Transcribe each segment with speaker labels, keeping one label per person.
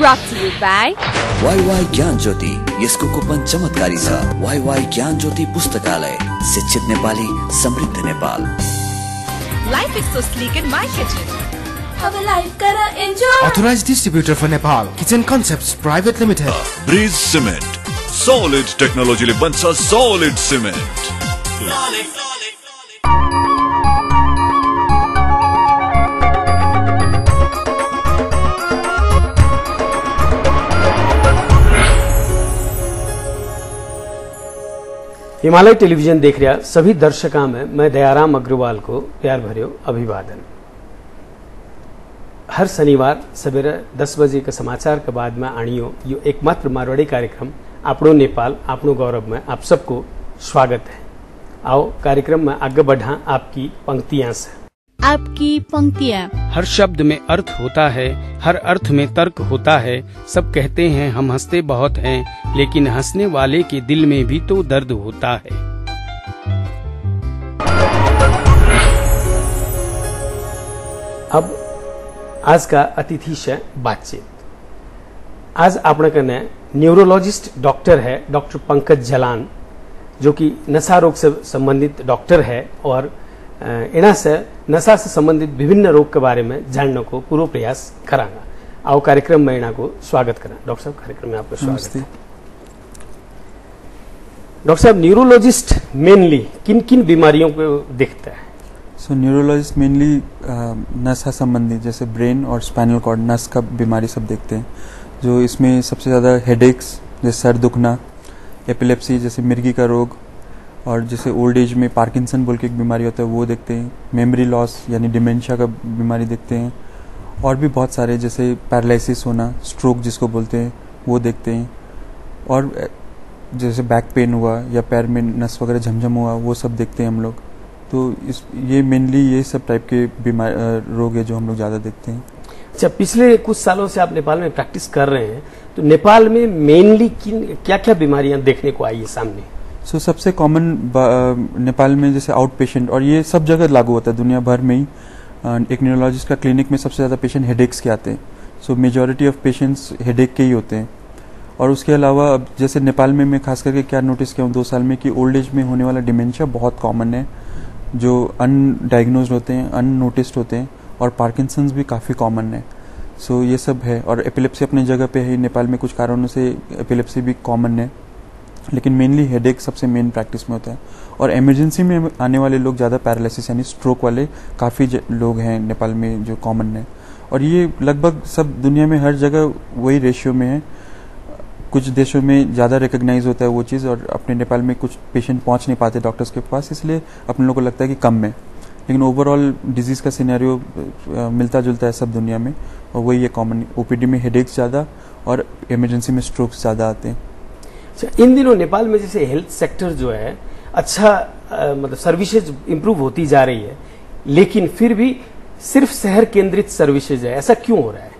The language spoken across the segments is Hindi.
Speaker 1: brought to you by
Speaker 2: YY ज्ञान ज्योति। यसको कुपन चमत्कारी छ। YY ज्ञान ज्योति पुस्तकालय, शिक्षित नेपाली, समृद्ध Nepal.
Speaker 1: Life is so sleek in my kitchen.
Speaker 3: अब लाइफ करा enjoy.
Speaker 4: Authorized distributor for Nepal, Kitchen Concepts Private Limited.
Speaker 5: Breeze Cement, solid technology ले बन्छ solid cement.
Speaker 6: हिमालय टेलीविजन देख रहा सभी दर्शकों में मैं दयाराम अग्रवाल को प्यार भर्यो अभिवादन। हर शनिवार सवेरे 10 बजे के समाचार के बाद में आनियो यो एकमात्र मारवाड़ी कार्यक्रम आपनो नेपाल आपनो गौरव में आप सबको स्वागत है। आओ कार्यक्रम में आगे बढ़ा आपकी पंक्तियां से।
Speaker 7: आपकी पंक्तियां।
Speaker 8: हर शब्द में अर्थ होता है, हर अर्थ में तर्क होता है। सब कहते हैं हम हंसते बहुत हैं, लेकिन हंसने वाले के दिल में भी तो दर्द होता है।
Speaker 6: अब आज का अतिथि से बातचीत। आज अपने कने न्यूरोलॉजिस्ट डॉक्टर है डॉक्टर पंकज जलान, जो कि नशा रोग से संबंधित डॉक्टर है और इना से नशा से संबंधित विभिन्न रोग के बारे में जानने को पूरा प्रयास करांगा। आओ कार्यक्रम में इना को स्वागत करें। डॉक्टर साहब, कार्यक्रम में आपका स्वागत है। डॉक्टर साहब, न्यूरोलॉजिस्ट मेनली किन किन बीमारियों को देखता है?
Speaker 9: न्यूरोलॉजिस्ट मेनली नशा संबंधी जैसे ब्रेन और स्पाइनल कॉर्ड नस का बीमारी सब देखते हैं। जो इसमें सबसे ज़्यादा हेडेक्स जैसे सर दुखना, एपिलेप्सी जैसे मिर्गी का रोग, और जैसे ओल्ड एज में पार्किंसन बोल के एक बीमारी होता है वो देखते हैं। मेमोरी लॉस यानी डिमेंशिया का बीमारी देखते हैं। और भी बहुत सारे जैसे पैरालिसिस होना, स्ट्रोक जिसको बोलते हैं वो देखते हैं। और जैसे बैक पेन हुआ या पैर में नस वगैरह झमझम हुआ वो सब देखते हैं हम लोग। तो ये मेनली ये सब टाइप के रोग है जो हम लोग ज़्यादा देखते हैं।
Speaker 6: अच्छा, पिछले कुछ सालों से आप नेपाल में प्रैक्टिस कर रहे हैं, तो नेपाल में मेनली क्या क्या बीमारियां देखने को आई है सामने?
Speaker 9: सबसे कॉमन नेपाल में जैसे आउट पेशेंट, और ये सब जगह लागू होता है दुनिया भर में ही। एक न्यूरोलॉजिस्ट का क्लिनिक में सबसे ज़्यादा पेशेंट हेडेक्स के आते हैं। मेजॉरिटी ऑफ पेशेंट्स हेडेक के ही होते हैं। और उसके अलावा अब जैसे नेपाल में मैं खास करके क्या नोटिस किया हूँ 2 साल में कि ओल्ड एज में होने वाला डिमेंशिया बहुत कॉमन है, जो अनडायग्नोज्ड होते हैं, अननोटिस्ड होते हैं। और पार्किंसंस भी काफ़ी कॉमन है। ये सब है। और एपिलेप्सी अपनी जगह पे है। नेपाल में कुछ कारणों से एपिलेप्सी भी कॉमन है, लेकिन मेनली हेडेक सबसे मेन प्रैक्टिस में होता है। और इमरजेंसी में आने वाले लोग ज़्यादा पैरालिसिस यानी स्ट्रोक वाले काफ़ी लोग हैं नेपाल में जो कॉमन है। और ये लगभग सब दुनिया में हर जगह वही रेशियो में है। कुछ देशों में ज़्यादा रिकग्नाइज होता है वो चीज़, और अपने नेपाल में कुछ पेशेंट पहुंच नहीं पाते डॉक्टर्स के पास, इसलिए अपने लोगों को लगता है कि कम है। लेकिन ओवरऑल डिजीज़ का सिनेरियो मिलता जुलता है सब दुनिया में, और वही है कॉमन। ओपीडी में हेडेक्स ज़्यादा और इमरजेंसी में स्ट्रोक्स ज़्यादा आते हैं।
Speaker 6: इन दिनों नेपाल में जैसे हेल्थ सेक्टर जो है अच्छा मतलब सर्विसेज इंप्रूव होती जा रही है, लेकिन फिर भी सिर्फ शहर केंद्रित सर्विसेज है, ऐसा क्यों हो रहा है?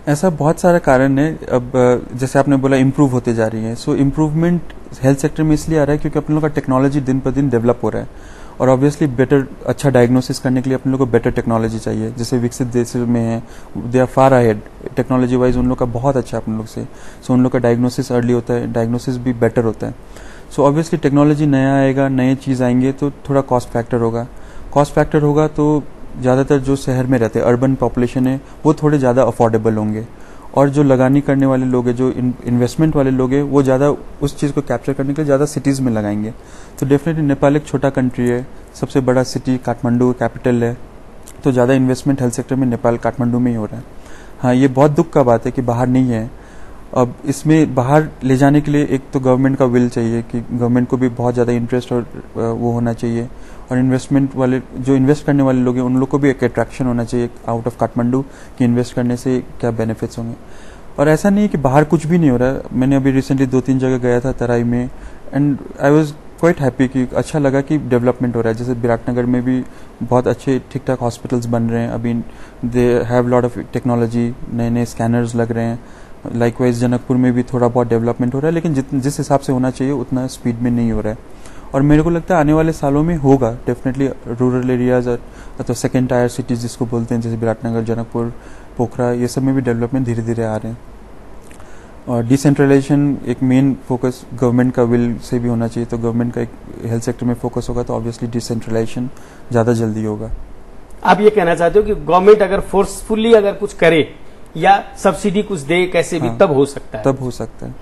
Speaker 9: ऐसा बहुत सारा कारण है। अब जैसे आपने बोला इम्प्रूव होते जा रही है, इम्प्रूवमेंट हेल्थ सेक्टर में इसलिए आ रहा है क्योंकि अपने लोग का टेक्नोलॉजी दिन पर दिन डेवलप हो रहा है। और ऑब्वियसली अच्छा डायग्नोसिस करने के लिए अपने लोग को बेटर टेक्नोलॉजी चाहिए। जैसे विकसित देशों में है, they are far ahead technology wise, उन लोग का बहुत अच्छा है अपने लोग से। उन लोग का डायग्नोसिस अर्ली होता है, डायग्नोसिस भी बेटर होता है। ऑब्वियसली टेक्नोलॉजी नया आएगा, नए चीज़ आएंगे तो थोड़ा कॉस्ट फैक्टर होगा। तो ज़्यादातर जो शहर में रहते हैं अर्बन पॉपुलेशन है वो थोड़े ज़्यादा अफोर्डेबल होंगे। और जो लगानी करने वाले लोग हैं, जो इन्वेस्टमेंट वाले लोग हैं, वो ज़्यादा उस चीज़ को कैप्चर करने के लिए ज़्यादा सिटीज़ में लगाएंगे। तो डेफिनेटली नेपाल एक छोटा कंट्री है, सबसे बड़ा सिटी काठमांडू कैपिटल है, तो ज़्यादा इन्वेस्टमेंट हेल्थ सेक्टर में नेपाल काठमांडू में ही हो रहा है। हाँ, ये बहुत दुख का बात है कि बाहर नहीं है। अब इसमें बाहर ले जाने के लिए एक तो गवर्नमेंट का विल चाहिए कि गवर्नमेंट को भी बहुत ज़्यादा इंटरेस्ट और वो होना चाहिए। और इन्वेस्टमेंट वाले जो इन्वेस्ट करने वाले लोग हैं उन लोग को भी एक अट्रैक्शन होना चाहिए आउट ऑफ काठमांडू कि इन्वेस्ट करने से क्या बेनिफिट्स होंगे। और ऐसा नहीं है कि बाहर कुछ भी नहीं हो रहा है। मैंने अभी रिसेंटली 2-3 जगह गया था तराई में, and I was quite happy कि अच्छा लगा कि डेवलपमेंट हो रहा है। जैसे विराटनगर में भी बहुत अच्छे ठीक ठाक हॉस्पिटल्स बन रहे हैं अभी, they have lot of technology, नए नए स्कैनर्स लग रहे हैं। लाइकवाइज जनकपुर में भी थोड़ा बहुत डेवलपमेंट हो रहा है, लेकिन जिस हिसाब से होना चाहिए उतना स्पीड में नहीं हो रहा है। और मेरे को लगता है आने वाले सालों में होगा डेफिनेटली। रूरल एरियाज तो सेकेंड टायर सिटीज जिसको बोलते हैं, जैसे विराटनगर, जनकपुर, पोखरा, ये सब में भी डेवलपमेंट धीरे धीरे आ रहे हैं। और डिसेंट्रलाइजेशन एक मेन फोकस गवर्नमेंट का विल से भी होना चाहिए, तो गवर्नमेंट का एक हेल्थ सेक्टर में फोकस होगा तो ऑब्वियसली डिसेंट्रलाइजेशन ज़्यादा जल्दी होगा।
Speaker 6: आप ये कहना चाहते हो कि गवर्नमेंट अगर फोर्सफुली अगर कुछ करे या सब्सिडी कुछ दे कैसे भी, तब हो सकता है,
Speaker 9: तब हो सकता है।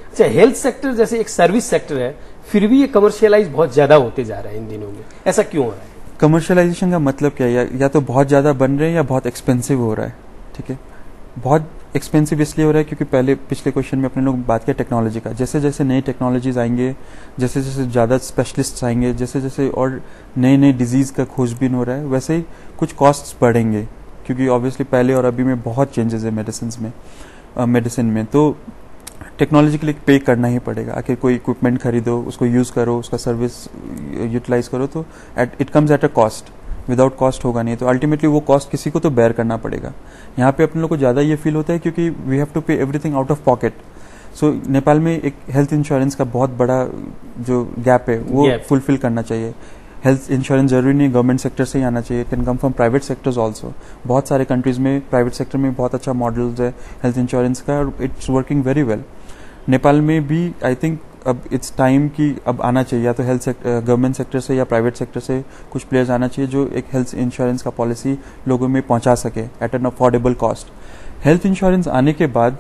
Speaker 6: अच्छा, हेल्थ सेक्टर जैसे एक सर्विस सेक्टर है, फिर भी ये कमर्शियलाइज बहुत ज्यादा होते जा रहा है इन दिनों में, ऐसा क्यों हो रहा है?
Speaker 9: कमर्शियलाइजेशन का मतलब क्या है? या तो बहुत ज़्यादा बन रहे हैं या बहुत एक्सपेंसिव हो रहा है। ठीक है, बहुत एक्सपेंसिव इसलिए हो रहा है क्योंकि पिछले क्वेश्चन में अपने लोग बात किया टेक्नोलॉजी का। जैसे जैसे नई टेक्नोलॉजीज आएंगे, जैसे जैसे ज़्यादा स्पेशलिस्ट आएंगे, जैसे जैसे और नए नए डिजीज़ का खोजबीन हो रहा है, वैसे ही कुछ कॉस्ट्स बढ़ेंगे, क्योंकि ऑब्वियसली पहले और अभी में बहुत चेंजेस है मेडिसिन में। तो टेक्नोलॉजी के लिए पे करना ही पड़ेगा। आखिर कोई इक्विपमेंट खरीदो, उसको यूज़ करो, उसका सर्विस यूटिलाइज करो, तो it comes at a cost. Without cost होगा नहीं, तो अल्टीमेटली वो कॉस्ट किसी को तो बेयर करना पड़ेगा। यहाँ पे अपने लोग को ज़्यादा ये फील होता है क्योंकि वी हैव टू पे एवरीथिंग आउट ऑफ पॉकेट। सो नेपाल में एक हेल्थ इंश्योरेंस का बहुत बड़ा जो गैप है वो फुलफिल करना चाहिए। हेल्थ इंश्योरेंस जरूरी नहीं गवर्नमेंट सेक्टर से ही आना चाहिए, can come from private sectors also. बहुत सारे कंट्रीज में प्राइवेट सेक्टर में बहुत अच्छा मॉडल्स है हेल्थ इंश्योरेंस का, और it's working very well. Nepal में भी आई थिंक अब इट्स टाइम कि अब आना चाहिए, या तो हेल्थ सेक्टर गवर्नमेंट सेक्टर से या प्राइवेट सेक्टर से कुछ प्लेयर्स आना चाहिए जो एक हेल्थ इंश्योरेंस का पॉलिसी लोगों में पहुंचा सके at an affordable cost. Health insurance आने के बाद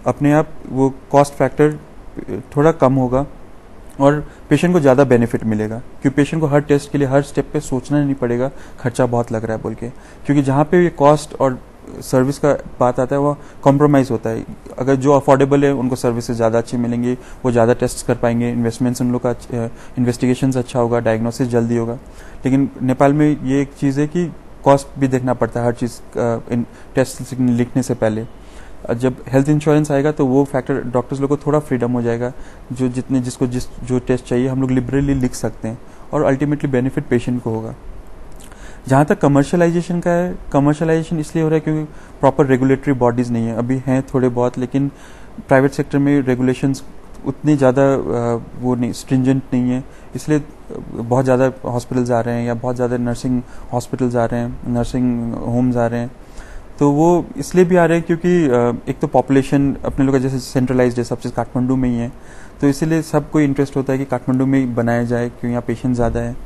Speaker 9: अपने आप वो कॉस्ट फैक्टर थोड़ा कम होगा और पेशेंट को ज़्यादा बेनिफिट मिलेगा, क्योंकि पेशेंट को हर टेस्ट के लिए हर स्टेप पे सोचना नहीं पड़ेगा खर्चा बहुत लग रहा है बोल के। क्योंकि जहाँ पे ये कॉस्ट और सर्विस का बात आता है वो कॉम्प्रोमाइज़ होता है। अगर जो अफोर्डेबल है उनको सर्विसेज ज़्यादा अच्छी मिलेंगी, वो ज़्यादा टेस्ट कर पाएंगे, इन्वेस्टमेंट्स उन लोग का इन्वेस्टिगेशन अच्छा होगा, डायग्नोसिस जल्दी होगा। लेकिन नेपाल में ये एक चीज़ है कि कॉस्ट भी देखना पड़ता है हर चीज़ टेस्ट लिखने से पहले। जब हेल्थ इंश्योरेंस आएगा तो वो फैक्टर डॉक्टर्स लोग को थोड़ा फ्रीडम हो जाएगा, जो जो टेस्ट चाहिए हम लोग लिबरली लिख सकते हैं, और अल्टीमेटली बेनिफिट पेशेंट को होगा। जहाँ तक कमर्शियलाइजेशन का है, कमर्शियलाइजेशन इसलिए हो रहा है क्योंकि प्रॉपर रेगुलेटरी बॉडीज नहीं है, अभी हैं थोड़े बहुत, लेकिन प्राइवेट सेक्टर में रेगुलेशंस उतनी ज़्यादा वो नहीं स्ट्रिंजेंट नहीं है, इसलिए बहुत ज़्यादा हॉस्पिटल्स आ रहे हैं या बहुत ज़्यादा नर्सिंग हॉस्पिटल्स आ रहे हैं, नर्सिंग होम्स आ रहे हैं। तो वो इसलिए भी आ रहे हैं क्योंकि एक तो पॉपुलेशन अपने लोग जैसे सेंट्रलाइज्ड है, सब चीज़ काठमांडू में ही है, तो इसीलिए सबको इंटरेस्ट होता है कि काठमांडू में ही बनाया जाए क्योंकि यहाँ पेशेंट ज़्यादा है,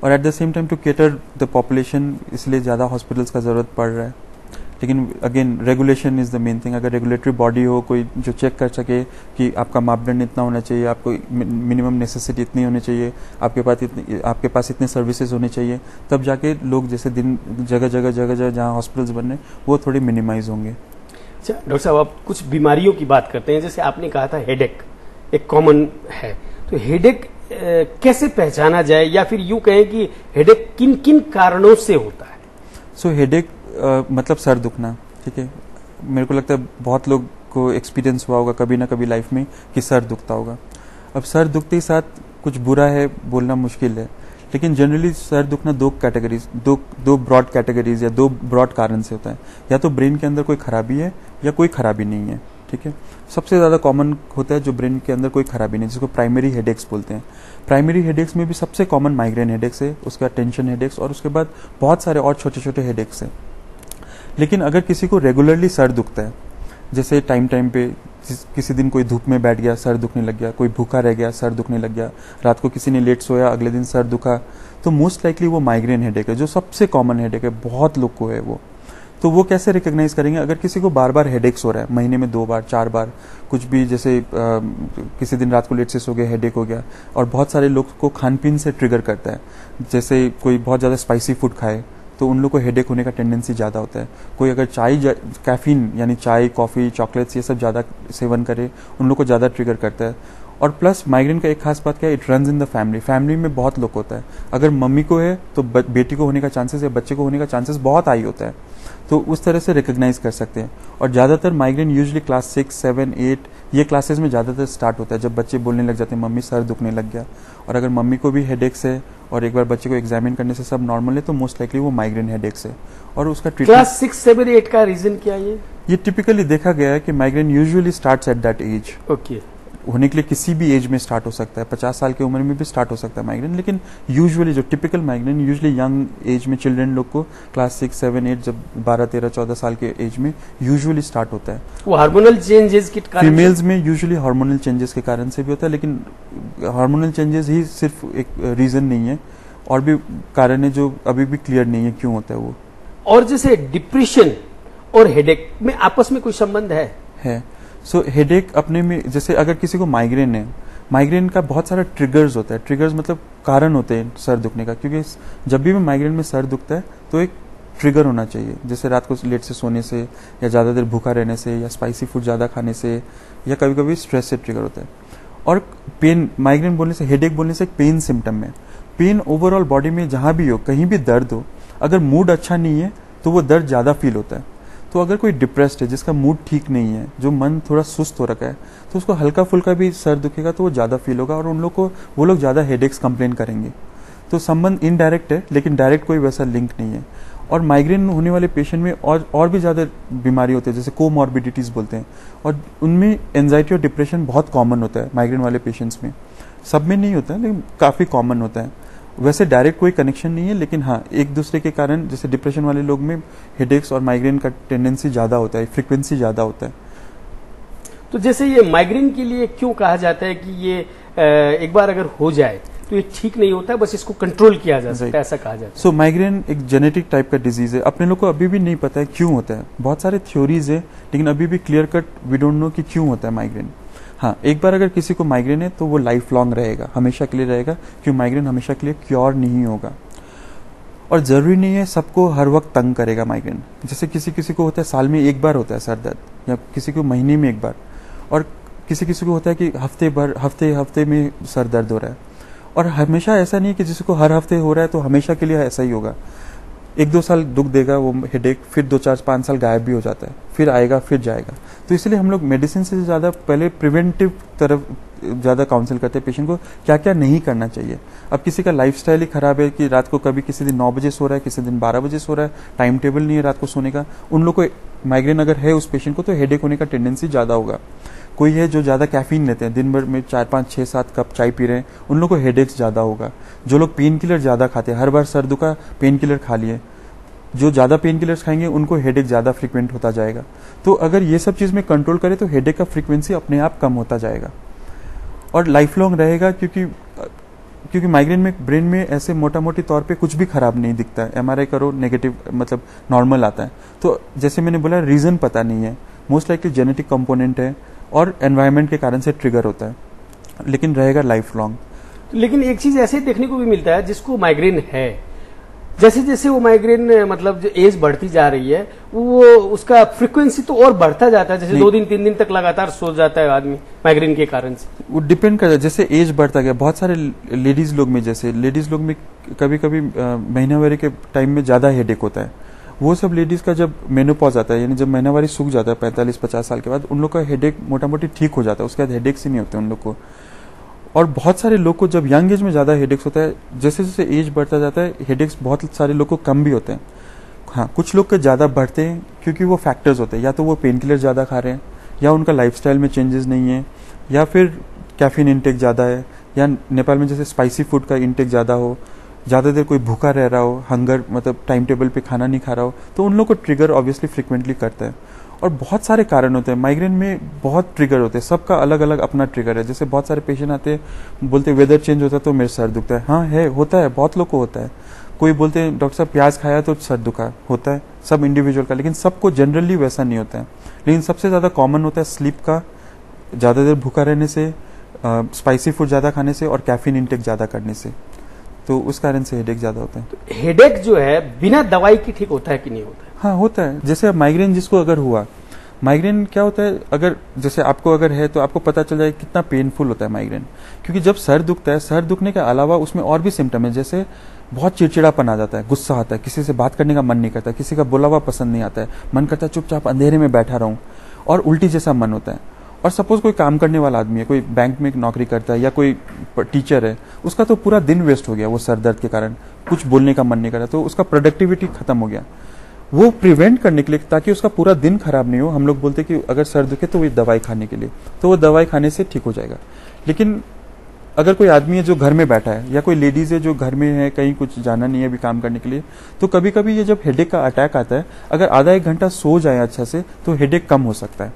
Speaker 9: और at the same time to cater the population इसलिए ज़्यादा हॉस्पिटल्स का ज़रूरत पड़ रहा है। लेकिन again regulation is the main thing. अगर रेगुलेटरी बॉडी हो कोई जो चेक कर सके कि आपका मापदंड इतना होना चाहिए, आपको मिनिमम नेसेसिटी इतनी होनी चाहिए, आपके पास इतने सर्विसेज होने चाहिए, तब जाके लोग जैसे दिन जगह जगह जहाँ हॉस्पिटल्स बन रहे हैं वो थोड़ी मिनिमाइज होंगे।
Speaker 6: अच्छा डॉक्टर साहब, आप कुछ बीमारियों की बात करते हैं, जैसे आपने कहा था हेडेक एक कॉमन है, तो हेडेक कैसे पहचाना जाए, या फिर यूं कहें कि हेडेक किन किन कारणों से होता है?
Speaker 9: सो हेडेक मतलब सर दुखना। ठीक है, मेरे को लगता है बहुत लोग को एक्सपीरियंस हुआ होगा कभी ना कभी लाइफ में कि सर दुखता होगा। अब सर दुखते ही साथ कुछ बुरा है बोलना मुश्किल है, लेकिन जनरली सर दुखना दो ब्रॉड कैटेगरीज या दो ब्रॉड कारण से होता है। या तो ब्रेन के अंदर कोई खराबी है या कोई खराबी नहीं है। ठीक है, सबसे ज़्यादा कॉमन होता है जो ब्रेन के अंदर कोई खराबी नहीं, जिसको प्राइमरी हेडेक्स बोलते हैं। प्राइमरी हेडेक्स में भी सबसे कॉमन माइग्रेन हेडेक्स है, उसके बाद टेंशन हेडेक्स, और उसके बाद बहुत सारे और छोटे छोटे हेडेक्स हैं। लेकिन अगर किसी को रेगुलरली सर दुखता है, जैसे टाइम पे किसी दिन कोई धूप में बैठ गया सर दुखने लग गया, कोई भूखा रह गया सर दुखने लग गया, रात को किसी ने लेट सोया अगले दिन सर दुखा, तो मोस्ट लाइकली वो माइग्रेन हेडेक है, जो सबसे कॉमन हेडेक है, बहुत लोग को है वो। तो वो कैसे रिकॉग्नाइज करेंगे? अगर किसी को बार बार हेडेक्स हो रहा है, महीने में 2 बार 4 बार, कुछ भी, जैसे किसी दिन रात को लेट से सो गया हेडेक हो गया, और बहुत सारे लोग को खान पीन से ट्रिगर करता है, जैसे कोई बहुत ज़्यादा स्पाइसी फूड खाए तो उन लोग को हेडेक होने का टेंडेंसी ज़्यादा होता है। कोई अगर कैफीन यानी चाय कॉफ़ी चॉकलेट्स ये सब ज़्यादा सेवन करे, उन लोग को ज़्यादा ट्रिगर करता है। और प्लस माइग्रेन का एक खास बात क्या है, it runs in the family में बहुत लोग होता है। अगर मम्मी को है तो बेटी को होने का चांसेस या बच्चे को होने का चांसेस बहुत हाई होता है, तो उस तरह से रिकॉग्नाइज कर सकते हैं। और ज़्यादातर माइग्रेन यूजुअली क्लास 6, 7, 8 ये क्लासेस में ज़्यादातर स्टार्ट होता है, जब बच्चे बोलने लग जाते हैं मम्मी सर दुखने लग गया। और अगर मम्मी को भी हेडेक्स है और एक बार बच्चे को एग्जामिन करने से सब नॉर्मल है, तो मोस्ट लाइकली वो माइग्रेन हेडेक्स है। और उसका
Speaker 6: क्लास 6, 7, 8 का रीजन क्या है? ये
Speaker 9: टिपिकली देखा गया है कि migraine usually starts at that age.
Speaker 6: Okay,
Speaker 9: होने के लिए किसी भी एज में स्टार्ट हो सकता है, 50 साल की उम्र में भी स्टार्ट हो सकता है माइग्रेन, लेकिन यूजुअली जो typical migraine usually young age में चिल्ड्रन लोग को क्लास 6, 7, 8 जब 12, 13, 14 साल के एज में यूजुअली स्टार्ट होता है।
Speaker 6: वो हार्मोनल चेंजेस के कारण,
Speaker 9: फीमेल्स में यूजुअली हार्मोनल चेंजेस के कारण से भी होता है, लेकिन हार्मोनल चेंजेस ही सिर्फ एक रीजन नहीं है, और भी कारण है जो अभी भी क्लियर नहीं है क्यों होता है वो।
Speaker 6: और जैसे डिप्रेशन और हेडेक में आपस में कोई संबंध है?
Speaker 9: सो हेडेक अपने में, जैसे अगर किसी को माइग्रेन है, माइग्रेन का बहुत सारा ट्रिगर्स होता है, ट्रिगर्स मतलब कारण होते हैं सर दुखने का, क्योंकि जब भी माइग्रेन में सर दुखता है तो एक ट्रिगर होना चाहिए, जैसे रात को लेट से सोने से, या ज्यादा देर भूखा रहने से, या स्पाइसी फूड ज्यादा खाने से, या कभी कभी स्ट्रेस से ट्रिगर होता है। और पेन, माइग्रेन बोलने से, हेडेक बोलने से एक पेन सिम्टम है। पेन ओवरऑल बॉडी में जहां भी हो, कहीं भी दर्द हो, अगर मूड अच्छा नहीं है तो वो दर्द ज्यादा फील होता है। तो अगर कोई डिप्रेस्ड है, जिसका मूड ठीक नहीं है, जो मन थोड़ा सुस्त हो रखा है, तो उसको हल्का फुल्का भी सर दुखेगा तो वो ज्यादा फील होगा, और उन लोग को, वो लोग ज्यादा हेडेक्स कंप्लेन करेंगे। तो संबंध इनडायरेक्ट है, लेकिन डायरेक्ट कोई वैसा लिंक नहीं है। और माइग्रेन होने वाले पेशेंट में और भी ज्यादा बीमारी होती है, जैसे कोमॉर्बिडिटीज बोलते हैं, और उनमें एंजाइटी और डिप्रेशन बहुत कॉमन होता है माइग्रेन वाले पेशेंट्स में। सब में नहीं होता है, लेकिन काफी कॉमन होता है। वैसे डायरेक्ट कोई कनेक्शन नहीं है, लेकिन हाँ, एक दूसरे के कारण, जैसे डिप्रेशन वाले लोग में हेडेक्स और माइग्रेन का टेंडेंसी ज्यादा होता है, फ्रीक्वेंसी ज्यादा होता है।
Speaker 6: तो जैसे ये माइग्रेन के लिए क्यों कहा जाता है कि ये एक बार अगर हो जाए तो ये ठीक नहीं होता है, बस इसको कंट्रोल किया जा सकता है, ऐसा कहा जाता है?
Speaker 9: सो माइग्रेन एक जेनेटिक टाइप का डिजीज है, अपने लोग को अभी भी नहीं पता है क्यों होता है। बहुत सारे थ्योरीज है, लेकिन अभी भी clear cut we don't know कि क्यों होता है माइग्रेन। हाँ, एक बार अगर किसी को माइग्रेन है तो वो लाइफ लॉन्ग रहेगा, हमेशा के लिए रहेगा, क्योंकि माइग्रेन हमेशा के लिए क्योर नहीं होगा। और जरूरी नहीं है सबको हर वक्त तंग करेगा माइग्रेन। जैसे किसी किसी को होता है साल में एक बार होता है सर दर्द, या किसी को महीने में एक बार, और किसी किसी को होता है कि हफ्ते में सर दर्द हो रहा है। और हमेशा ऐसा नहीं है कि जिसको को हर हफ्ते हो रहा है तो हमेशा के लिए ऐसा ही होगा। 1-2 साल दुख देगा वो हेडेक, फिर 2-4-5 साल गायब भी हो जाता है, फिर आएगा फिर जाएगा। तो इसलिए हम लोग मेडिसिन से ज्यादा पहले प्रिवेंटिव तरफ ज्यादा काउंसिल करते हैं पेशेंट को, क्या क्या नहीं करना चाहिए। अब किसी का लाइफस्टाइल ही खराब है कि रात को कभी किसी दिन 9 बजे सो रहा है, किसी दिन 12 बजे सो रहा है, टाइम टेबल नहीं है रात को सोने का, उन लोग को माइग्रेन अगर है उस पेशेंट को तो हेडेक होने का टेंडेंसी ज्यादा होगा। कोई है जो ज्यादा कैफीन लेते हैं, दिन भर में 4-5-6-7 कप चाय पी रहे हैं, उन लोग को हेडेक्स ज्यादा होगा। जो लोग पेन किलर ज्यादा खाते हैं, हर बार सर दुखा पेन किलर खा लिए, जो ज्यादा पेन किलर्स खाएंगे उनको हेडेक ज्यादा फ्रीक्वेंट होता जाएगा। तो अगर ये सब चीज में कंट्रोल करें तो हेडेक का फ्रीक्वेंसी अपने आप कम होता जाएगा और लाइफ लॉन्ग रहेगा, क्योंकि माइग्रेन में ब्रेन में ऐसे मोटा मोटी तौर पे कुछ भी खराब नहीं दिखता है। एमआरआई करो नेगेटिव मतलब नॉर्मल आता है। तो जैसे मैंने बोला रीजन पता नहीं है, मोस्ट लाइकली जेनेटिक कंपोनेंट है और एनवायरनमेंट के कारण से ट्रिगर होता है, लेकिन रहेगा लाइफ लॉन्ग।
Speaker 6: लेकिन एक चीज ऐसे देखने को भी मिलता है, जिसको माइग्रेन है, जैसे जैसे वो माइग्रेन मतलब जो एज बढ़ती जा रही है वो उसका फ्रीक्वेंसी तो और बढ़ता जाता है। जैसे 2 दिन 3 दिन तक लगातार सो जाता है आदमी माइग्रेन के कारण से।
Speaker 9: वो डिपेंड करता है, जैसे एज बढ़ता गया। बहुत सारे लेडीज लोग में, जैसे लेडीज लोग में कभी कभी महीनावारी के टाइम में ज्यादा हेडेक होता है। वो सब लेडीज का जब मेनोपॉज आता है, यानी जब महीनावारी सूख जाता है 45-50 साल के बाद, उन लोग का हेडेक मोटा मोटी ठीक हो जाता है, उसके बाद हेडेक्स ही नहीं होते उन लोग को। और बहुत सारे लोग को जब यंग एज में ज्यादा हेडेक्स होता है, जैसे जैसे एज बढ़ता जाता है हेडेक्स बहुत सारे लोग को कम भी होते हैं। हाँ, कुछ लोग के ज्यादा बढ़ते हैं क्योंकि वो फैक्टर्स होते हैं, या तो वो पेन किलर ज्यादा खा रहे हैं, या उनका लाइफस्टाइल में चेंजेस नहीं है, या फिर कैफीन इंटेक ज्यादा है, या नेपाल में जैसे स्पाइसी फूड का इंटेक ज्यादा हो, ज्यादा देर कोई भूखा रह रहा हो, हंगर मतलब टाइम टेबल पे खाना नहीं खा रहा हो, तो उन लोग को ट्रिगर ऑब्वियसली फ्रिक्वेंटली करता है। और बहुत सारे कारण होते हैं माइग्रेन में, बहुत ट्रिगर होते हैं, सबका अलग अलग अपना ट्रिगर है। जैसे बहुत सारे पेशेंट आते हैं बोलते वेदर चेंज होता है तो मेरे सर दुखता है। हाँ है, होता है, बहुत लोग को होता है। कोई बोलते हैं डॉक्टर साहब प्याज खाया तो सर दुखा, होता है, सब इंडिविजुअल का, लेकिन सबको जनरली वैसा नहीं होता है। लेकिन सबसे ज्यादा कॉमन होता है स्लीप का, ज्यादा देर भूखा रहने से, स्पाइसी फूड ज्यादा खाने से और कैफीन इंटेक ज्यादा करने से, तो उस कारण से हेडेक ज्यादा होता है।
Speaker 6: तो हेडेक जो है बिना दवाई की ठीक होता है कि नहीं होता है?
Speaker 9: हाँ होता है। जैसे अब माइग्रेन जिसको अगर हुआ, माइग्रेन क्या होता है, अगर जैसे आपको अगर है तो आपको पता चल जाए कितना पेनफुल होता है माइग्रेन। क्योंकि जब सर दुखता है, सर दुखने के अलावा उसमें और भी सिम्टम है, जैसे बहुत चिड़चिड़ापन आ जाता है, गुस्सा आता है, किसी से बात करने का मन नहीं करता, किसी का बोला हुआ पसंद नहीं आता है, मन करता है चुपचाप अंधेरे में बैठा रहूं, और उल्टी जैसा मन होता है। और सपोज कोई काम करने वाला आदमी है, कोई बैंक में नौकरी करता है या कोई टीचर है, उसका तो पूरा दिन वेस्ट हो गया वो सर दर्द के कारण, कुछ बोलने का मन नहीं कर रहा, तो उसका प्रोडक्टिविटी खत्म हो गया। वो प्रिवेंट करने के लिए, ताकि उसका पूरा दिन खराब नहीं हो, हम लोग बोलते कि अगर सर दुखे तो वो दवाई खाने के लिए, तो वो दवाई खाने से ठीक हो जाएगा। लेकिन अगर कोई आदमी है जो घर में बैठा है, या कोई लेडीज है जो घर में है, कहीं कुछ जाना नहीं है अभी काम करने के लिए, तो कभी कभी ये जब हेडेक का अटैक आता है, अगर आधा एक घंटा सो जाए अच्छा से, तो हेडेक कम हो सकता है।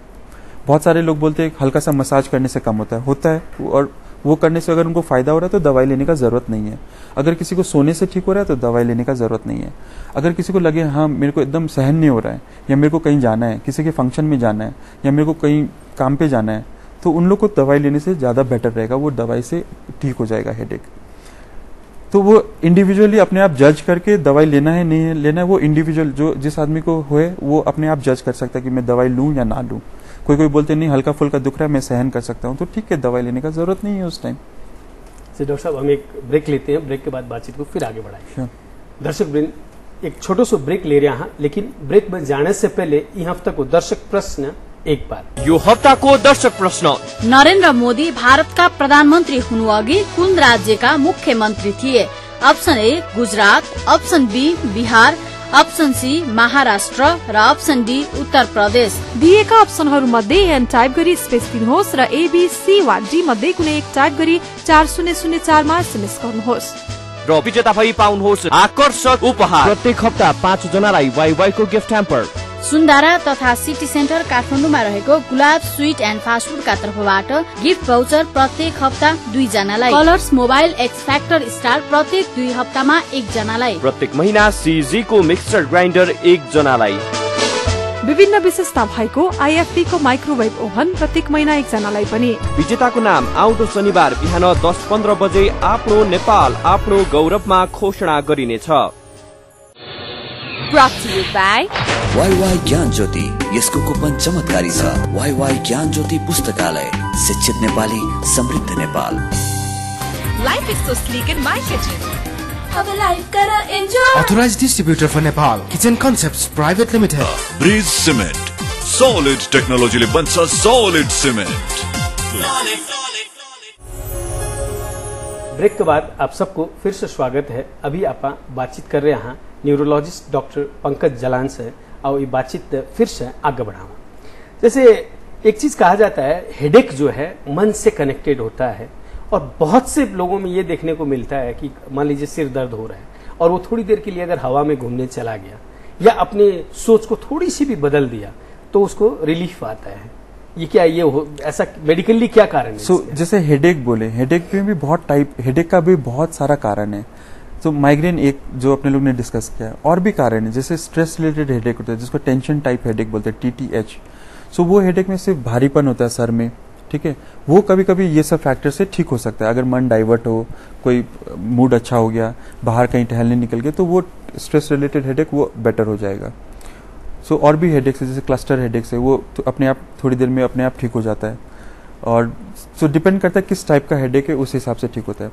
Speaker 9: बहुत सारे लोग बोलते हैं हल्का सा मसाज करने से कम होता है, और वो करने से अगर उनको फायदा हो रहा है तो दवाई लेने का जरूरत नहीं है। अगर किसी को सोने से ठीक हो रहा है तो दवाई लेने का जरूरत नहीं है। अगर किसी को लगे हाँ मेरे को एकदम सहन नहीं हो रहा है, या मेरे को कहीं जाना है, किसी के फंक्शन में जाना है, या मेरे को कहीं काम पे जाना है, तो उन लोग को दवाई लेने से ज्यादा बेटर रहेगा, वो दवाई से ठीक हो जाएगा हेडेक। तो वो इंडिविजुअली अपने आप जज करके दवाई लेना है नहीं लेना है, वो इंडिविजुअल जो जिस आदमी को हुए वो अपने आप जज कर सकता है कि मैं दवाई लूं या ना लूं। कोई बोलते नहीं हल्का फुल्का दुख रहा है मैं सहन कर सकता हूं, तो ठीक है दवाई लेने का जरूरत नहीं है उस टाइम।
Speaker 6: डॉक्टर साहब हम एक ब्रेक लेते हैं, ब्रेक के बाद बातचीत को फिर आगे बढ़ाएंगे। दर्शक वृंद एक छोटो सो ब्रेक ले रहा, लेकिन ब्रेक में जाने से पहले यह हफ्ता को दर्शक प्रश्न एक बार।
Speaker 10: यो हप्ताको दर्शक प्रश्न,
Speaker 7: नरेन्द्र मोदी भारतका प्रधानमन्त्री हुनु अघि कुन राज्यका मुख्यमन्त्री थिए? Option A Gujarat, option B Bihar, option C Maharashtra र अप्सन डी उत्तर प्रदेश।
Speaker 1: दिएका अप्सनहरू मध्ये एन टाइप गरी स्पेस दिनुहोस् र एबीसी वा डी मध्ये कुनै एक टाइप गरी 4004 मा एसएमएस गर्नुहोस्
Speaker 10: र विजेता भई पाउनुहोस् आकर्षक उपहार। प्रत्येक हप्ता 5 जनालाई वाइवाई को गिफ्ट ह्याम्पर।
Speaker 7: सुन्दारा तथा सिटी सेन्टर काठमाडौँमा रहेको गुलाब स्वीट एन्ड फास्ट फूडका तर्फबाट गिफ्ट भाउचर प्रत्येक हप्ता 2 जनालाई। Colours mobile x factor star प्रत्येक 2 हप्तामा 1 जनालाई।
Speaker 10: प्रत्येक महिना सीजी को मिक्सर ग्राइन्डर 1 जनालाई।
Speaker 1: विभिन्न विशेषता भएको आईएफटी को माइक्रोवेभ ओभन प्रत्येक महिना 1 जनालाई पनि।
Speaker 10: विजेताको नाम आउँदो शनिबार बिहान 10:15 बजे आफ्नो नेपाल आफ्नो गौरवमा घोषणा गरिनेछ।
Speaker 1: Brought to you by
Speaker 2: WaiWai ज्ञान ज्योति, यसको कुपन चमत्कारी छ। वाईवाई ज्ञान ज्योति पुस्तकालय, शिक्षित नेपाली समृद्ध Nepal.
Speaker 1: Life is so sleek in my kitchen.
Speaker 3: अब लाइफ करा enjoy.
Speaker 4: Authorized distributor for Nepal, Kitchen Concepts Private Limited.
Speaker 5: Bridge cement, solid टेक्नोलॉजीले बन्छ सॉलिड सिमेन्ट।
Speaker 6: ब्रेक के बाद आप सबको फिर से स्वागत है। अभी आप बातचीत कर रहे हैं न्यूरोलॉजिस्ट डॉक्टर पंकज जलान से, और ये बातचीत फिर से आगे बढ़ाऊँ। जैसे एक चीज कहा जाता है हेडेक जो है मन से कनेक्टेड होता है, और बहुत से लोगों में ये देखने को मिलता है कि मान लीजिए सिर दर्द हो रहा है और वो थोड़ी देर के लिए अगर हवा में घूमने चला गया या अपनी सोच को थोड़ी सी भी बदल दिया तो उसको रिलीफ आता है। ये क्या ऐसा मेडिकली क्या कारण है?
Speaker 9: जैसे हेडेक बोले, हेडेक में भी बहुत टाइप, हेडेक का भी बहुत सारा कारण है। तो माइग्रेन एक जो अपने लोग ने डिस्कस किया है, और भी कारण है जैसे स्ट्रेस रिलेटेड हेडेक होता है जिसको टेंशन टाइप हेडेक बोलते हैं TTH। सो वो हेडेक में सिर्फ भारीपन होता है सर में, ठीक है, वो कभी कभी ये सब फैक्टर से ठीक हो सकता है। अगर मन डाइवर्ट हो, कोई मूड अच्छा हो गया, बाहर कहीं टहलने निकल गए, तो वो स्ट्रेस रिलेटेड हेडेक वो बेटर हो जाएगा। सो और भी हेडेक्स है जैसे क्लस्टर हेडेक्स है, वो तो अपने आप थोड़ी देर में अपने आप ठीक हो जाता है। और सो डिपेंड करता है किस टाइप का हेडेक है, उस हिसाब से ठीक होता है।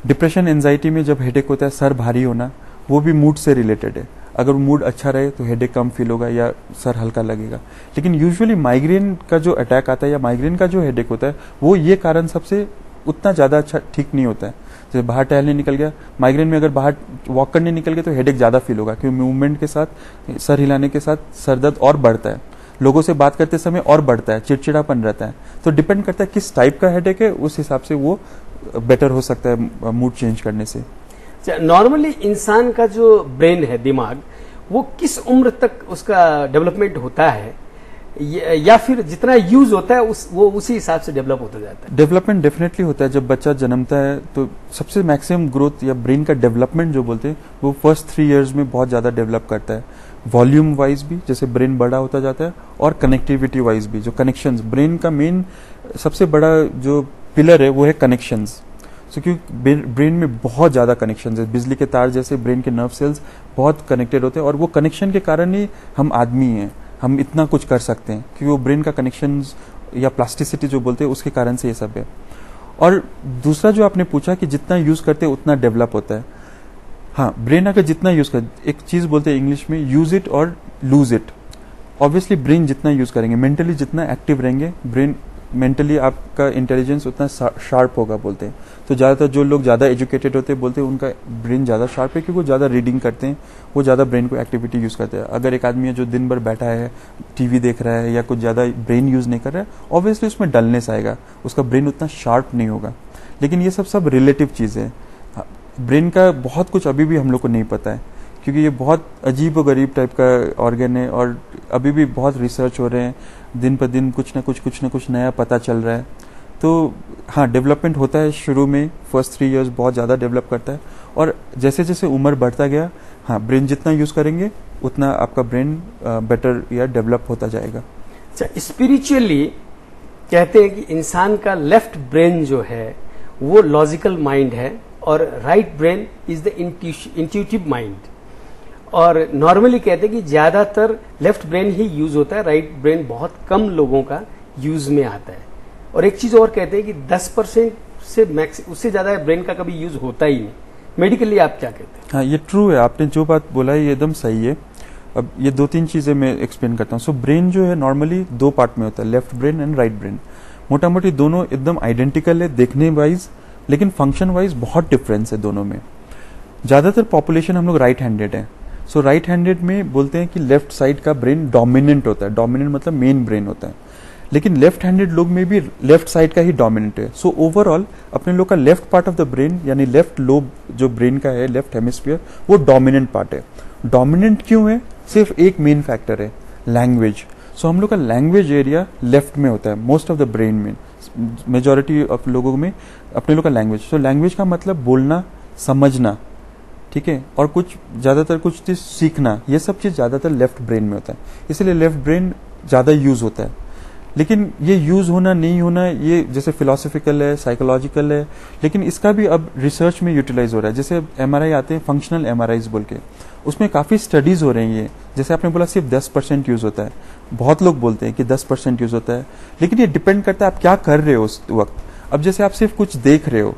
Speaker 9: डिप्रेशन एंजाइटी में जब हेडेक होता है, सर भारी होना, वो भी मूड से रिलेटेड है। अगर मूड अच्छा रहे तो हेडेक कम फील होगा या सर हल्का लगेगा। लेकिन यूजुअली माइग्रेन का जो अटैक आता है या माइग्रेन का जो हेडेक होता है, वो ये कारण सबसे उतना ज्यादा अच्छा ठीक नहीं होता है। जैसे बाहर टहलने निकल गया, माइग्रेन में अगर बाहर वॉक करने निकल गए तो हेडेक ज्यादा फील होगा, क्योंकि मूवमेंट के साथ, सर हिलाने के साथ सर दर्द और बढ़ता है, लोगों से बात करते समय और बढ़ता है, चिड़चिड़ापन रहता है। तो डिपेंड करता है किस टाइप का हेडेक है, उस हिसाब से वो बेटर हो सकता है मूड चेंज करने से।
Speaker 6: नॉर्मली इंसान का जो ब्रेन है, दिमाग, वो किस उम्र तक उसका डेवलपमेंट होता है, या फिर जितना यूज होता है वो उसी हिसाब से डेवलप होता जाता है?
Speaker 9: डेवलपमेंट डेफिनेटली होता है। जब बच्चा जन्मता है तो सबसे मैक्सिमम ग्रोथ या ब्रेन का डेवलपमेंट जो बोलते हैं वो फर्स्ट 3 इयर्स में बहुत ज्यादा डेवलप करता है। वॉल्यूम वाइज भी जैसे ब्रेन बड़ा होता जाता है, और कनेक्टिविटी वाइज भी, जो कनेक्शंस, ब्रेन का मेन सबसे बड़ा जो पिलर है वो है कनेक्शंस। सो क्योंकि ब्रेन में बहुत ज्यादा कनेक्शंस है, बिजली के तार जैसे ब्रेन के नर्व सेल्स बहुत कनेक्टेड होते हैं, और वो कनेक्शन के कारण ही हम आदमी हैं, हम इतना कुछ कर सकते हैं, क्योंकि वो ब्रेन का कनेक्शंस या प्लास्टिसिटी जो बोलते हैं उसके कारण से ये सब है। और दूसरा जो आपने पूछा कि जितना यूज करते हैं उतना डेवलप होता है। हाँ, ब्रेन अगर जितना यूज कर, एक चीज बोलते हैं इंग्लिश में, यूज इट और लूज इट। ऑब्वियसली ब्रेन जितना यूज करेंगे, मेंटली जितना एक्टिव रहेंगे, ब्रेन मेंटली आपका इंटेलिजेंस उतना शार्प होगा बोलते हैं। तो ज़्यादातर जो लोग ज़्यादा एजुकेटेड होते हैं बोलते हैं उनका ब्रेन ज़्यादा शार्प है, क्योंकि वो ज़्यादा रीडिंग करते हैं, वो ज़्यादा ब्रेन को एक्टिविटी यूज़ करते हैं। अगर एक आदमी है जो दिन भर बैठा है, टीवी देख रहा है या कुछ ज़्यादा ब्रेन यूज़ नहीं कर रहा है, ऑब्वियसली उसमें डलनेस आएगा, उसका ब्रेन उतना शार्प नहीं होगा। लेकिन ये सब रिलेटिव चीज़ है। ब्रेन का बहुत कुछ अभी भी हम लोग को नहीं पता है, क्योंकि ये बहुत अजीब और गरीब टाइप का ऑर्गन है और अभी भी बहुत रिसर्च हो रहे हैं, दिन पर दिन कुछ ना कुछ नया पता चल रहा है। तो हाँ, डेवलपमेंट होता है शुरू में, फर्स्ट 3 इयर्स बहुत ज़्यादा डेवलप करता है, और जैसे जैसे उम्र बढ़ता गया, हाँ, ब्रेन जितना यूज़ करेंगे उतना आपका ब्रेन बेटर या डेवलप होता जाएगा।
Speaker 6: अच्छा, स्पिरिचुअली कहते हैं कि इंसान का लेफ्ट ब्रेन जो है वो लॉजिकल माइंड है और right brain is the intuitive mind, और नॉर्मली कहते हैं कि ज्यादातर लेफ्ट ब्रेन ही यूज होता है, राइट ब्रेन बहुत कम लोगों का यूज में आता है। और एक चीज और कहते हैं कि 10% से मैक्स, उससे ज्यादा ब्रेन का कभी यूज होता ही नहीं। मेडिकली आप क्या कहते हैं?
Speaker 9: हाँ, ये ट्रू है, आपने जो बात बोला है ये एकदम सही है। अब ये 2-3 चीजें मैं एक्सप्लेन करता हूँ। सो ब्रेन जो है नॉर्मली 2 पार्ट में होता है, left brain and right brain. मोटा मोटी दोनों एकदम आइडेंटिकल है देखने वाइज, लेकिन फंक्शन वाइज बहुत डिफरेंस है दोनों में। ज्यादातर पॉपुलेशन हम लोग राइट हैंडेड है। सो राइट हैंडेड में बोलते हैं कि लेफ्ट साइड का ब्रेन डोमिनेंट होता है, डोमिनेंट मतलब मेन ब्रेन होता है, लेकिन लेफ्ट हैंडेड लोग में भी लेफ्ट साइड का ही डोमिनेंट है। सो ओवरऑल अपने लोग का left part of the brain यानी लेफ्ट लोब जो ब्रेन का है, लेफ्ट हेमिस्फीयर, वो डोमिनेंट पार्ट है। डोमिनेंट क्यों है? सिर्फ एक मेन फैक्टर है, लैंग्वेज। सो हम लोग का लैंग्वेज एरिया लेफ्ट में होता है, मोस्ट ऑफ द ब्रेन में, मेजॉरिटी ऑफ लोगों में अपने लोग का लैंग्वेज। सो लैंग्वेज का मतलब बोलना, समझना, ठीक है, और कुछ ज्यादातर कुछ चीज सीखना, ये सब चीज ज्यादातर लेफ्ट ब्रेन में होता है, इसलिए लेफ्ट ब्रेन ज्यादा यूज होता है। लेकिन ये यूज होना नहीं होना ये जैसे फिलोसफिकल है, साइकोलॉजिकल है, लेकिन इसका भी अब रिसर्च में यूटिलाइज हो रहा है। जैसे एमआरआई आते हैं, फंक्शनल एमआरआईज बोल के, उसमें काफी स्टडीज हो रही हैं। जैसे आपने बोला सिर्फ 10% यूज होता है, बहुत लोग बोलते हैं कि 10% यूज होता है, लेकिन ये डिपेंड करता है आप क्या कर रहे हो उस वक्त। अब जैसे आप सिर्फ कुछ देख रहे हो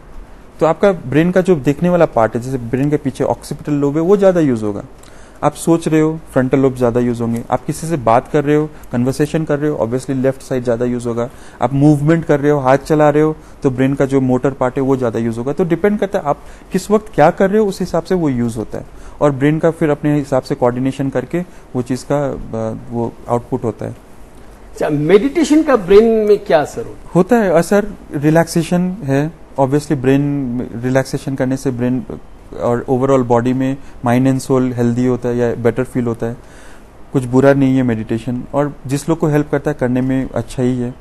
Speaker 9: तो आपका ब्रेन का जो देखने वाला पार्ट है, जैसे ब्रेन के पीछे ऑक्सीपिटल लोब है, वो ज्यादा यूज होगा। आप सोच रहे हो, फ्रंटल लोब ज्यादा यूज होंगे। आप किसी से बात कर रहे हो, कन्वर्सेशन कर रहे हो, ऑब्वियसली लेफ्ट साइड ज्यादा यूज होगा। आप मूवमेंट कर रहे हो, हाथ चला रहे हो, तो ब्रेन का जो मोटर पार्ट है वो ज्यादा यूज होगा। तो डिपेंड करता है आप किस वक्त क्या कर रहे हो, उस हिसाब से वो यूज होता है, और ब्रेन का फिर अपने हिसाब से कोऑर्डिनेशन करके वो चीज का वो आउटपुट होता है।
Speaker 6: अच्छा, मेडिटेशन का ब्रेन में क्या असर
Speaker 9: होता है? असर रिलैक्सेशन है, ऑब्वियसली ब्रेन रिलैक्सेशन करने से ब्रेन और ओवरऑल बॉडी में माइंड एंड सोल हेल्दी होता है या बेटर फील होता है। कुछ बुरा नहीं है मेडिटेशन, और जिस लोग को हेल्प करता है करने में अच्छा ही है।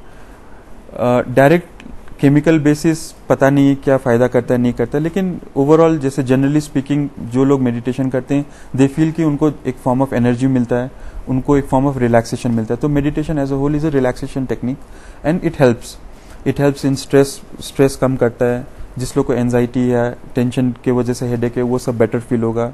Speaker 9: डायरेक्ट केमिकल बेसिस पता नहीं क्या फायदा करता है नहीं करता, लेकिन ओवरऑल जैसे जनरली स्पीकिंग जो लोग मेडिटेशन करते हैं दे फील कि उनको एक फॉर्म ऑफ एनर्जी मिलता है, उनको एक फॉर्म ऑफ रिलैक्सेशन मिलता है। तो meditation as a whole is a relaxation technique and it helps in stress कम करता है। जिस लोग को एंजाइटी या टेंशन के वजह से हेडेक है वो सब बेटर फील होगा।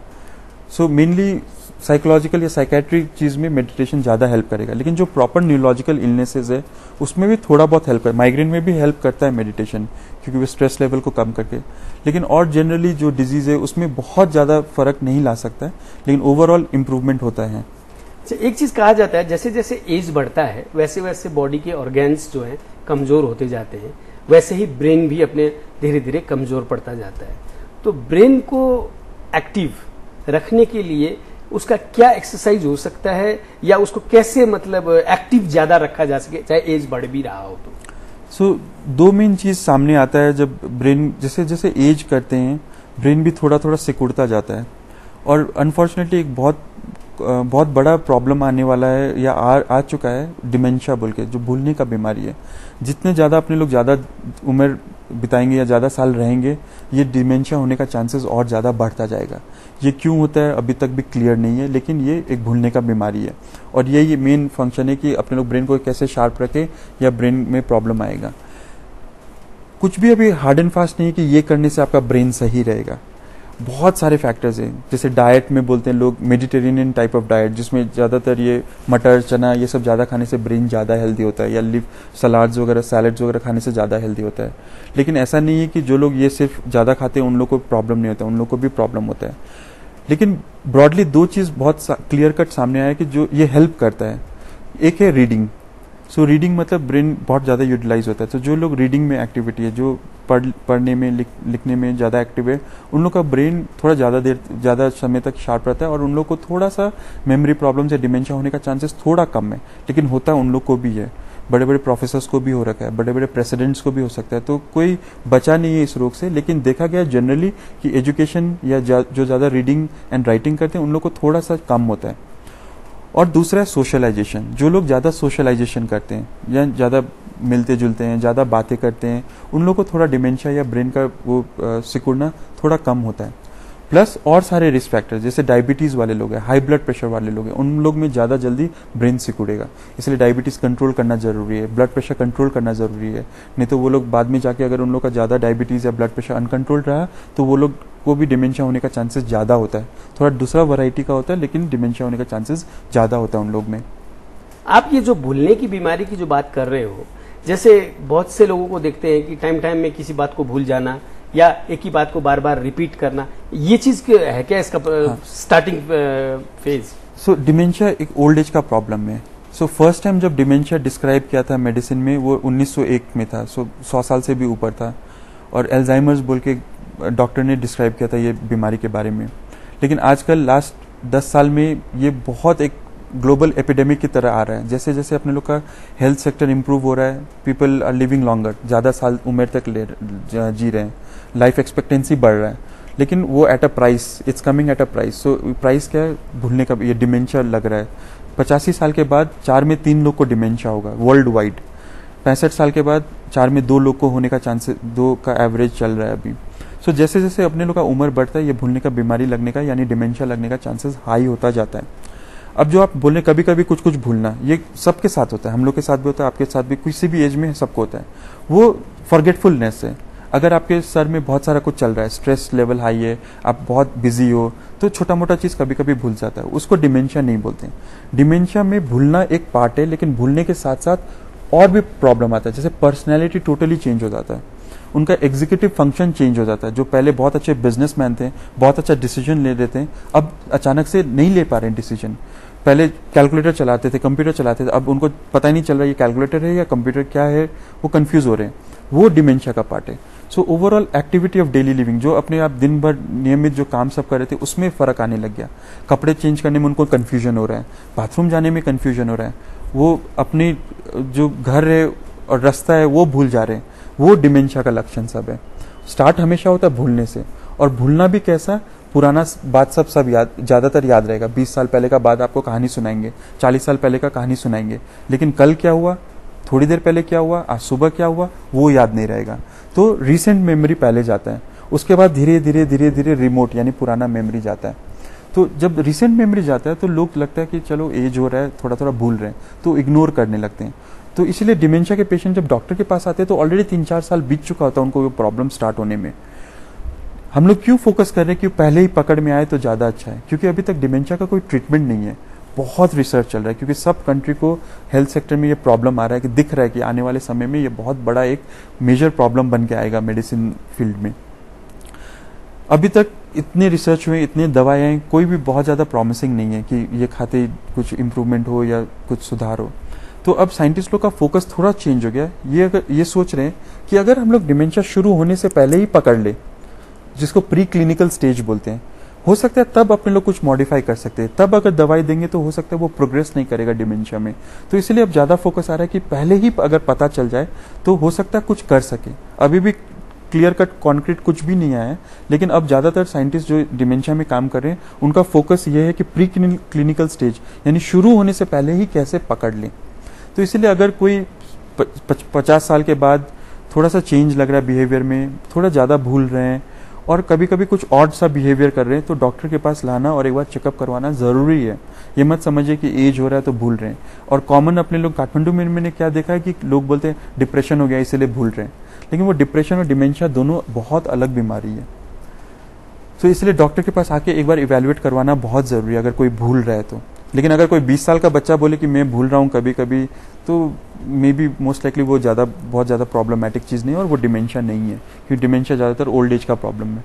Speaker 9: सो मेनली साइकोलॉजिकल या साइकेट्रिक चीज में मेडिटेशन ज्यादा हेल्प करेगा, लेकिन जो प्रॉपर न्यूरोलॉजिकल इलनेसेस है उसमें भी थोड़ा बहुत हेल्प कर, माइग्रेन में भी हेल्प करता है मेडिटेशन, क्योंकि वो स्ट्रेस लेवल को कम करके। लेकिन और जनरली जो डिजीज है उसमें बहुत ज्यादा फर्क नहीं ला सकता है, लेकिन ओवरऑल इम्प्रूवमेंट होता है।
Speaker 6: एक चीज कहा जाता है जैसे जैसे एज बढ़ता है वैसे वैसे बॉडी के ऑर्गेन्स जो हैं कमजोर होते जाते हैं, वैसे ही ब्रेन भी अपने धीरे धीरे कमजोर पड़ता जाता है। तो ब्रेन को एक्टिव रखने के लिए उसका क्या एक्सरसाइज हो सकता है, या उसको कैसे मतलब एक्टिव ज्यादा रखा जा सके चाहे एज बढ़ भी रहा हो? तो
Speaker 9: दो मेन चीज सामने आता है जब ब्रेन जैसे जैसे एज करते हैं ब्रेन भी थोड़ा थोड़ा सिकुड़ता जाता है, और अनफॉर्चुनेटली एक बहुत बड़ा प्रॉब्लम आने वाला है या आ चुका है, डिमेंशिया बोल के, जो भूलने का बीमारी है। जितने ज्यादा अपने लोग ज्यादा उम्र बिताएंगे या ज्यादा साल रहेंगे, ये डिमेंशिया होने का चांसेस और ज्यादा बढ़ता जाएगा। ये क्यों होता है अभी तक भी क्लियर नहीं है, लेकिन ये एक भूलने का बीमारी है, और ये मेन फंक्शन है कि अपने लोग ब्रेन को कैसे शार्प रखें या ब्रेन में प्रॉब्लम आएगा। कुछ भी अभी हार्ड एंड फास्ट नहीं है कि ये करने से आपका ब्रेन सही रहेगा। बहुत सारे फैक्टर्स हैं, जैसे डाइट में बोलते हैं लोग मेडिटेरेनियन टाइप ऑफ डाइट, जिसमें ज्यादातर ये मटर चना ये सब ज्यादा खाने से ब्रेन ज्यादा हेल्दी होता है, या लिव सलाड्स वगैरह सैलड्स वगैरह खाने से ज्यादा हेल्दी होता है। लेकिन ऐसा नहीं है कि जो लोग ये सिर्फ ज्यादा खाते हैं उन लोग को प्रॉब्लम नहीं होता, उन लोग को भी प्रॉब्लम होता है। लेकिन ब्रॉडली दो चीज बहुत क्लियर कट सामने आया कि जो ये हेल्प करता है। एक है रीडिंग। सो रीडिंग मतलब ब्रेन बहुत ज़्यादा यूटिलाइज होता है। तो जो लोग रीडिंग में एक्टिविटी है, जो पढ़ने में लिखने में ज़्यादा एक्टिव है, उन लोग का ब्रेन थोड़ा ज़्यादा समय तक शार्प रहता है, और उन लोग को थोड़ा सा मेमोरी प्रॉब्लम या डिमेंशिया होने का चांसेस थोड़ा कम है, लेकिन होता उन लोग को भी है। बड़े बड़े प्रोफेसर्स को भी हो रखा है, बड़े बड़े प्रेसिडेंट्स को भी हो सकता है। तो कोई बचा नहीं है इस रोग से, लेकिन देखा गया जनरली कि एजुकेशन या जो ज़्यादा रीडिंग एंड राइटिंग करते हैं उन लोग को थोड़ा सा कम होता है। और दूसरा है सोशलाइजेशन। जो लोग ज़्यादा सोशलाइजेशन करते हैं या ज़्यादा मिलते जुलते हैं, ज़्यादा बातें करते हैं, उन लोग को थोड़ा डिमेंशिया या ब्रेन का वो सिकुड़ना थोड़ा कम होता है। प्लस और सारे रिस्क फैक्टर्स, जैसे डायबिटीज़ वाले लोग हैं, हाई ब्लड प्रेशर वाले लोग हैं, उन लोग में ज़्यादा जल्दी ब्रेन सिकुड़ेगा। इसलिए डायबिटीज़ कंट्रोल करना जरूरी है, ब्लड प्रेशर कंट्रोल करना जरूरी है। नहीं तो वो लोग बाद में जाके अगर उन लोग का ज़्यादा डायबिटीज़ या ब्लड प्रेशर अनकंट्रोल्ड रहा तो वो लोग को भी डिमेंशिया होने का चांसेस ज़्यादा होता है। थोड़ा दूसरा वैरायटी का होता है, लेकिन डिमेंशिया होने का चांसेस ज़्यादा होता है उन लोग में।
Speaker 6: आप ये जो भूलने की बीमारी की जो बात कर रहे हो, जैसे बहुत से लोगों को देखते हैं कि टाइम टाइम में किसी बात को भूल जाना या एक ही बात को बार बार रिपीट करना, ये चीज है क्या इसका स्टार्टिंग फेज?
Speaker 9: सो डिमेंशिया एक ओल्ड एज का प्रॉब्लम है। सो फर्स्ट टाइम जब डिमेंशिया डिस्क्राइब किया था मेडिसिन में वो 1901 में था। सो 100 साल से भी ऊपर था, और एल्जाइमर्स बोल के डॉक्टर ने डिस्क्राइब किया था ये बीमारी के बारे में। लेकिन आजकल लास्ट 10 साल में ये बहुत एक ग्लोबल एपिडेमिक की तरह आ रहा है। जैसे जैसे अपने लोग का हेल्थ सेक्टर इंप्रूव हो रहा है, पीपल आर लिविंग लॉन्गर, ज़्यादा साल उम्र तक जी रहे हैं, लाइफ एक्सपेक्टेंसी बढ़ रहा है, लेकिन वो at a price, it's coming at a price. So price क्या है? भूलने का। ये डिमेंशिया लग रहा है 85 साल के बाद 4 में 3 लोग को डिमेंशिया होगा वर्ल्ड वाइड। 65 साल के बाद 4 में 2 लोग को होने का चांसेस, 2 का एवरेज चल रहा है अभी। सो जैसे जैसे अपने लोग का उम्र बढ़ता है, ये भूलने का बीमारी लगने का यानी डिमेंशिया लगने का चांसेस हाई होता जाता है। अब जो आप बोले कभी कभी कुछ कुछ भूलना, ये सबके साथ होता है, हम लोग के साथ भी होता है, आपके साथ भी, किसी भी एज में सबको होता है। वो फॉरगेटफुलनेस है। अगर आपके सर में बहुत सारा कुछ चल रहा है, स्ट्रेस लेवल हाई है, आप बहुत बिजी हो, तो छोटा मोटा चीज कभी कभी भूल जाता है, उसको डिमेंशिया नहीं बोलते। डिमेंशिया में भूलना एक पार्ट है, लेकिन भूलने के साथ साथ और भी प्रॉब्लम आता है। जैसे पर्सनैलिटी टोटली चेंज हो जाता है, उनका एग्जीक्यूटिव फंक्शन चेंज हो जाता है। जो पहले बहुत अच्छे बिजनेसमैन थे, बहुत अच्छा डिसीजन ले रहे थे, अब अचानक से नहीं ले पा रहे हैं डिसीजन। पहले कैलकुलेटर चलाते थे, कंप्यूटर चलाते थे, अब उनको पता ही नहीं चल रहा ये कैलकुलेटर है या कंप्यूटर क्या है, वो कंफ्यूज हो रहे हैं। वो डिमेंशिया का पार्ट है। So overall activity of daily living, जो अपने आप दिन भर नियमित जो काम सब कर रहे थे उसमें फर्क आने लग गया। कपड़े चेंज करने में उनको कंफ्यूजन हो रहा है, बाथरूम जाने में कंफ्यूजन हो रहा है, वो अपनी जो घर है और रास्ता है वो भूल जा रहे हैं। वो डिमेंशिया का लक्षण सब है। स्टार्ट हमेशा होता है भूलने से, और भूलना भी कैसा, पुराना बात सब याद, ज्यादातर याद रहेगा। 20 साल पहले का बात आपको कहानी सुनाएंगे, 40 साल पहले का कहानी सुनाएंगे, लेकिन कल क्या हुआ, थोड़ी देर पहले क्या हुआ, आज सुबह क्या हुआ, वो याद नहीं रहेगा। तो रिसेंट मेमोरी पहले जाता है, उसके बाद धीरे धीरे धीरे धीरे रिमोट यानी पुराना मेमोरी जाता है। तो जब रिसेंट मेमोरी जाता है तो लोग लगता है कि चलो एज हो रहा है, थोड़ा थोड़ा भूल रहे हैं, तो इग्नोर करने लगते हैं। तो इसलिए डिमेंशिया के पेशेंट जब डॉक्टर के पास आते हैं तो ऑलरेडी 3-4 साल बीत चुका होता है उनको वो प्रॉब्लम स्टार्ट होने में। हम लोग क्यों फोकस कर रहे हैं कि पहले ही पकड़ में आए तो ज्यादा अच्छा है? क्योंकि अभी तक डिमेंशिया का कोई ट्रीटमेंट नहीं है। बहुत रिसर्च चल रहा है, क्योंकि सब कंट्री को हेल्थ सेक्टर में ये प्रॉब्लम आ रहा है कि दिख रहा है कि आने वाले समय में ये बहुत बड़ा एक मेजर प्रॉब्लम बन के आएगा मेडिसिन फील्ड में। अभी तक इतने रिसर्च हुए, इतने दवाएं, कोई भी बहुत ज्यादा प्रॉमिसिंग नहीं है कि ये खाते कुछ इंप्रूवमेंट हो या कुछ सुधार हो। तो अब साइंटिस्ट लोग का फोकस थोड़ा चेंज हो गया। ये सोच रहे हैं कि अगर हम लोग डिमेंशिया शुरू होने से पहले ही पकड़ ले, जिसको प्री क्लिनिकल स्टेज बोलते हैं, हो सकता है तब अपने लोग कुछ मॉडिफाई कर सकते हैं। तब अगर दवाई देंगे तो हो सकता है वो प्रोग्रेस नहीं करेगा डिमेंशिया में। तो इसलिए अब ज्यादा फोकस आ रहा है कि पहले ही अगर पता चल जाए तो हो सकता है कुछ कर सके। अभी भी क्लियर कट कॉन्क्रीट कुछ भी नहीं आया है, लेकिन अब ज्यादातर साइंटिस्ट जो डिमेंशिया में काम कर रहे हैं उनका फोकस ये है कि प्री क्लिनिकल स्टेज यानी शुरू होने से पहले ही कैसे पकड़ लें। तो इसलिए अगर कोई 50 साल के बाद थोड़ा सा चेंज लग रहा है बिहेवियर में, थोड़ा ज्यादा भूल रहे हैं और कभी कभी कुछ ऑड सा बिहेवियर कर रहे हैं, तो डॉक्टर के पास लाना और एक बार चेकअप करवाना जरूरी है। ये मत समझिए कि एज हो रहा है तो भूल रहे हैं। और कॉमन अपने लोग काठमांडू में मैंने क्या देखा है कि लोग बोलते हैं डिप्रेशन हो गया इसलिए भूल रहे हैं, लेकिन वो डिप्रेशन और डिमेंशिया दोनों बहुत अलग बीमारी है। तो इसलिए डॉक्टर के पास आके एक बार इवेल्युएट करवाना बहुत जरूरी है अगर कोई भूल रहा है तो। लेकिन अगर कोई 20 साल का बच्चा बोले कि मैं भूल रहा हूँ कभी कभी, तो मे बी मोस्ट लाइकली वो बहुत ज्यादा प्रॉब्लमेटिक चीज नहीं है और वो डिमेंशिया नहीं है, क्योंकि डिमेंशिया ज्यादातर ओल्ड एज का प्रॉब्लम है।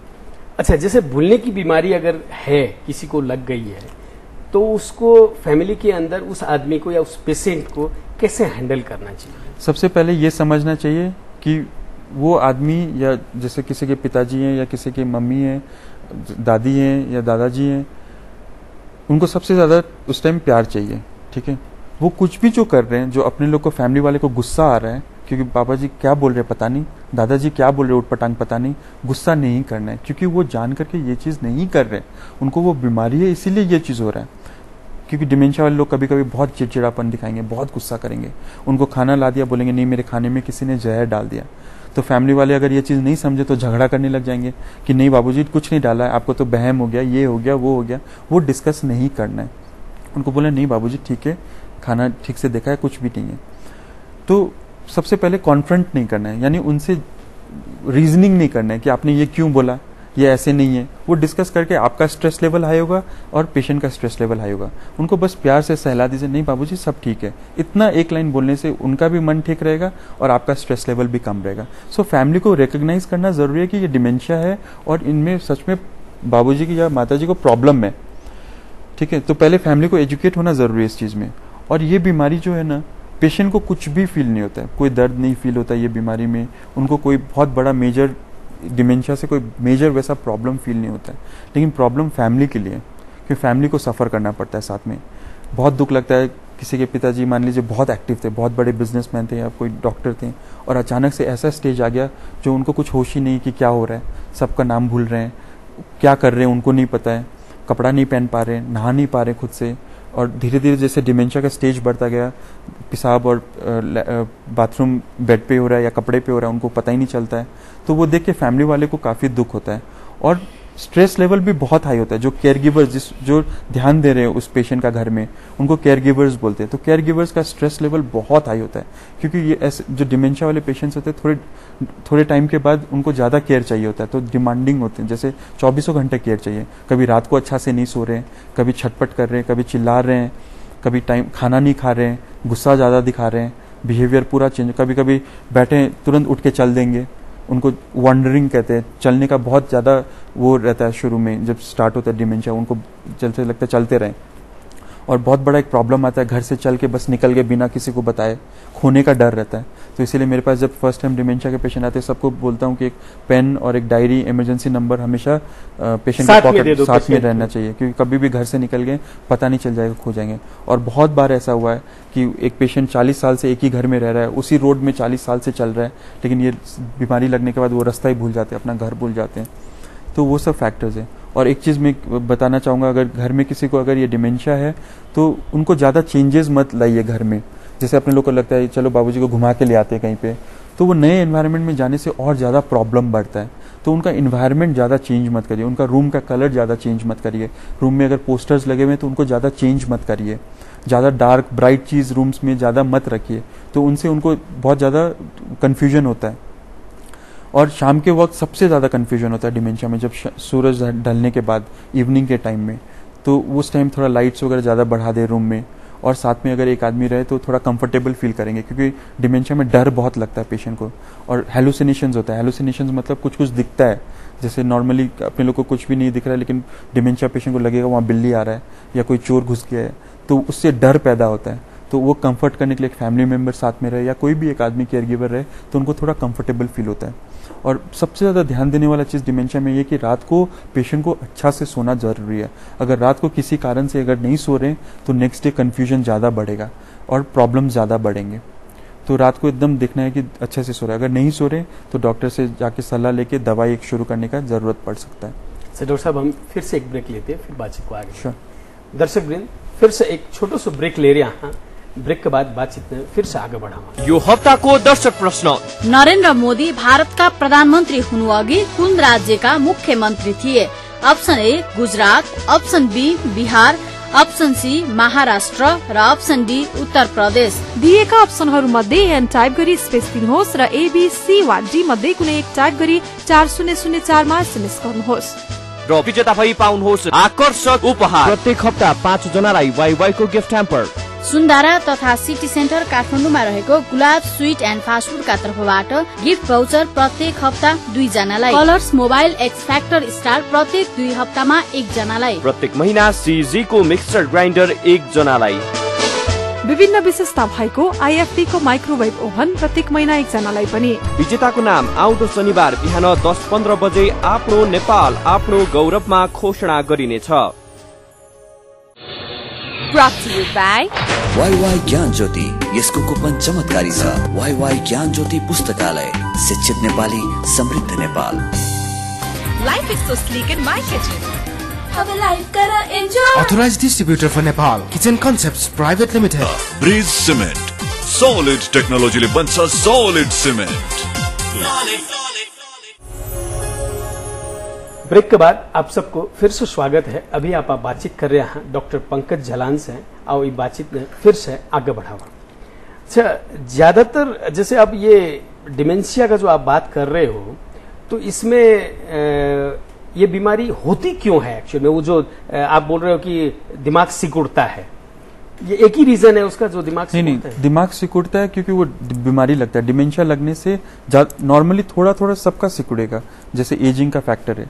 Speaker 6: अच्छा, जैसे भूलने की बीमारी अगर है, किसी को लग गई है, तो उसको फैमिली के अंदर उस आदमी को या उस पेशेंट को कैसे हैंडल करना चाहिए?
Speaker 9: सबसे पहले ये समझना चाहिए कि वो आदमी, या जैसे किसी के पिताजी हैं या किसी की मम्मी हैं, दादी हैं या दादाजी हैं, उनको सबसे ज्यादा उस टाइम प्यार चाहिए। ठीक है, वो कुछ भी जो कर रहे हैं, जो अपने लोग को, फैमिली वाले को गुस्सा आ रहा है क्योंकि पापा जी क्या बोल रहे हैं पता नहीं, दादाजी क्या बोल रहे हैं उठपटांग पता नहीं, गुस्सा नहीं करना है क्योंकि वो जान करके ये चीज नहीं कर रहे, उनको वो बीमारी है इसीलिए ये चीज हो रहा है। क्योंकि डिमेंशिया वाले लोग कभी कभी बहुत चिड़चिड़ापन दिखाएंगे, बहुत गुस्सा करेंगे, उनको खाना ला दिया बोलेंगे नहीं मेरे खाने में किसी ने जहर डाल दिया, तो फैमिली वाले अगर ये चीज नहीं समझे तो झगड़ा करने लग जाएंगे कि नहीं बाबूजी कुछ नहीं डाला है, आपको तो बहम हो गया, ये हो गया, वो हो गया। वो डिस्कस नहीं करना है, उनको बोले नहीं बाबूजी ठीक है, खाना ठीक से देखा है, कुछ भी नहीं है। तो सबसे पहले कॉन्फ्रंट नहीं करना है, यानी उनसे रीजनिंग नहीं करना है कि आपने ये क्यों बोला, ये ऐसे नहीं है। वो डिस्कस करके आपका स्ट्रेस लेवल हाई होगा और पेशेंट का स्ट्रेस लेवल हाई होगा। उनको बस प्यार से सहला दीजिए, नहीं बाबूजी सब ठीक है। इतना एक लाइन बोलने से उनका भी मन ठीक रहेगा और आपका स्ट्रेस लेवल भी कम रहेगा। सो फैमिली को रिकॉग्नाइज करना जरूरी है कि ये डिमेंशिया है और इनमें सच में बाबूजी की या माताजी को प्रॉब्लम है। ठीक है, तो पहले फैमिली को एजुकेट होना जरूरी है इस चीज में। और ये बीमारी जो है ना, पेशेंट को कुछ भी फील नहीं होता है, कोई दर्द नहीं फील होता है ये बीमारी में, उनको कोई बहुत बड़ा मेजर डिमेंशिया से कोई मेजर वैसा प्रॉब्लम फील नहीं होता है। लेकिन प्रॉब्लम फैमिली के लिए, क्योंकि फैमिली को सफ़र करना पड़ता है साथ में। बहुत दुख लगता है, किसी के पिताजी मान लीजिए बहुत एक्टिव थे, बहुत बड़े बिजनेसमैन थे या कोई डॉक्टर थे, और अचानक से ऐसा स्टेज आ गया जो उनको कुछ होश ही नहीं कि क्या हो रहा है, सबका नाम भूल रहे हैं, क्या कर रहे हैं उनको नहीं पता है, कपड़ा नहीं पहन पा रहे, नहा नहीं पा रहे खुद से, और धीरे धीरे जैसे डिमेंशिया का स्टेज बढ़ता गया, पेशाब और बाथरूम बेड पे हो रहा है या कपड़े पे हो रहा है, उनको पता ही नहीं चलता है। तो वो देख के फैमिली वाले को काफ़ी दुख होता है और स्ट्रेस लेवल भी बहुत हाई होता है। जो केयर गिवर्स, जो ध्यान दे रहे हैं उस पेशेंट का घर में, उनको केयर गिवर्स बोलते हैं। तो केयर गिवर्स का स्ट्रेस लेवल बहुत हाई होता है, क्योंकि ये ऐसे जो डिमेंशिया वाले पेशेंट्स होते हैं थोड़े टाइम के बाद उनको ज़्यादा केयर चाहिए होता है, तो डिमांडिंग होते हैं, जैसे 24 घंटे केयर चाहिए। कभी रात को अच्छा से नहीं सो रहे हैं, कभी छटपट कर रहे हैं, कभी चिल्ला रहे हैं, कभी टाइम खाना नहीं खा रहे हैं, गुस्सा ज़्यादा दिखा रहे हैं, बिहेवियर पूरा चेंज, कभी कभी बैठे तुरंत उठ के चल देंगे, उनको वॉन्डरिंग कहते हैं, चलने का बहुत ज़्यादा वो रहता है शुरू में, जब स्टार्ट होता है डिमेंशिया, उनको चलते लगता है चलते रहें। और बहुत बड़ा एक प्रॉब्लम आता है, घर से चल के बस निकल के बिना किसी को बताए, खोने का डर रहता है। तो इसीलिए मेरे पास जब फर्स्ट टाइम डिमेंशिया के पेशेंट आते हैं, सबको बोलता हूँ कि एक पेन और एक डायरी, इमरजेंसी नंबर हमेशा पेशेंट के पॉकेट साथ में रहना चाहिए, क्योंकि कभी भी घर से निकल गए पता नहीं चल जाएगा, खो जाएंगे। और बहुत बार ऐसा हुआ है कि एक पेशेंट 40 साल से एक ही घर में रह रहा है, उसी रोड में 40 साल से चल रहा है, लेकिन ये बीमारी लगने के बाद वो रास्ता ही भूल जाते हैं, अपना घर भूल जाते हैं। तो वो सब फैक्टर्स है। और एक चीज़ मैं बताना चाहूँगा, अगर घर में किसी को अगर ये डिमेंशिया है तो उनको ज़्यादा चेंजेस मत लाइए घर में। जैसे अपने लोग को लगता है चलो बाबूजी को घुमा के ले आते हैं कहीं पे, तो वो नए एनवायरनमेंट में जाने से और ज़्यादा प्रॉब्लम बढ़ता है। तो उनका इन्वायरमेंट ज़्यादा चेंज मत करिए, उनका रूम का कलर ज़्यादा चेंज मत करिए। रूम में अगर पोस्टर्स लगे हुए हैं तो उनको ज़्यादा चेंज मत करिए, ज़्यादा डार्क ब्राइट चीज़ रूम्स में ज़्यादा मत रखिए, तो उनसे उनको बहुत ज़्यादा कन्फ्यूजन होता है। और शाम के वक्त सबसे ज़्यादा कन्फ्यूजन होता है डिमेंशिया में, जब सूरज ढलने के बाद इवनिंग के टाइम में, तो उस टाइम थोड़ा लाइट्स वगैरह ज़्यादा बढ़ा दे रूम में, और साथ में अगर एक आदमी रहे तो थोड़ा कंफर्टेबल फील करेंगे, क्योंकि डिमेंशिया में डर बहुत लगता है पेशेंट को। और हेलुसिनेशंस होता है, हेलुसिनेशंस मतलब कुछ कुछ दिखता है, जैसे नॉर्मली अपने लोग को कुछ भी नहीं दिख रहा है, लेकिन डिमेंशिया पेशेंट को लगेगा वहाँ बिल्ली आ रहा है या कोई चोर घुस गया है, तो उससे डर पैदा होता है। तो वो कंफर्ट करने के लिए एक फैमिली मेंबर साथ में रहे या कोई भी एक आदमी केयर गिवर रहे, तो उनको थोड़ा कंफर्टेबल फील होता है। और सबसे ज़्यादा ध्यान देने वाला चीज़ डिमेंशिया में ये कि रात को पेशेंट को अच्छा से सोना जरूरी है। अगर रात को किसी कारण से अगर नहीं सो रहे तो नेक्स्ट डे कन्फ्यूजन ज़्यादा बढ़ेगा और प्रॉब्लम ज़्यादा बढ़ेंगे। तो रात को एकदम देखना है कि अच्छे से सो रहे, अगर नहीं सो रहे तो डॉक्टर से जाके सलाह लेके दवाई एक शुरू करने का ज़रूरत पड़ सकता है।
Speaker 6: सर डॉक्टर साहब, हम फिर से एक ब्रेक लेते हैं, फिर बातचीत को आगे। दर्शक वृंद, फिर से एक छोटो सो ब्रेक ले रहे हैं, ब्रेक के बाद बातचीत में फिर से आगे बढ़ावा।
Speaker 10: यो हप्ताको दर्शक प्रश्न,
Speaker 7: नरेन्द्र मोदी भारतका प्रधानमन्त्री हुनु अघि कुन राज्यका मुख्यमन्त्री थिए? Option A Gujarat, option B Bihar, option C Maharashtra र अप्सन डी उत्तर प्रदेश।
Speaker 1: दिएका अप्सनहरू मध्ये एन टाइप गरी स्पेस दिनुहोस् र एबी सी वा डी मध्ये कुनै एक टाइप गरी 4004 मा एसएमएस गर्नुहोस्
Speaker 10: र विजेता भई पाउनुहोस् आकर्षक उपहार। प्रत्येक हप्ता 5 जनालाई वाइवाई को गिफ्ट ह्याम्पर,
Speaker 7: सुन्दारा तथा सिटी सेन्टर काठमाडौँमा रहेको गुलाब स्वीट एन्ड फास्ट फूडका तर्फबाट गिफ्ट भाउचर प्रत्येक हप्ता 2 जनालाई, colours mobile x factor star प्रत्येक 2 हप्तामा 1 जनालाई,
Speaker 10: प्रत्येक महिना सीजी को मिक्सर ग्राइन्डर 1 जनालाई,
Speaker 1: विभिन्न विशेषता भएको आईएफटी को माइक्रोवेभ ओभन प्रत्येक महिना 1 जनालाई पनि।
Speaker 10: विजेताको नाम आउँदो शनिबार बिहान 10:15 बजे आफ्नो नेपाल आफ्नो गौरवमा घोषणा गरिनेछ।
Speaker 2: वाईवाई ज्ञान ज्योति, यसको कुपन चमत्कारी छ। वाईवाई ज्ञान ज्योति पुस्तकालय, शिक्षित नेपाली समृद्ध Nepal.
Speaker 3: Life is so sleek in my kitchen. अब लाइफ कर enjoy.
Speaker 4: Authorized distributor for Nepal, Kitchen Concepts Private Limited.
Speaker 5: Bridge cement, solid टेक्नोलॉजीले बन्छ सॉलिड सिमेन्ट।
Speaker 6: ब्रेक के बाद आप सबको फिर से स्वागत है। अभी आप बातचीत कर रहे हैं डॉक्टर पंकज झलान से, और ये बातचीत में फिर से आगे बढ़ावा। अच्छा, ज्यादातर जैसे अब ये डिमेंशिया का जो आप बात कर रहे हो, तो इसमें ये बीमारी होती क्यों है एक्चुअली में? वो जो आप बोल रहे हो कि दिमाग सिकुड़ता है, ये एक ही रीजन है उसका जो दिमाग सिकुड़ता है?
Speaker 9: दिमाग सिकुड़ता है क्योंकि वो बीमारी लगता है। डिमेंशिया लगने से नॉर्मली थोड़ा थोड़ा सबका सिकुड़ेगा, जैसे एजिंग का फैक्टर है।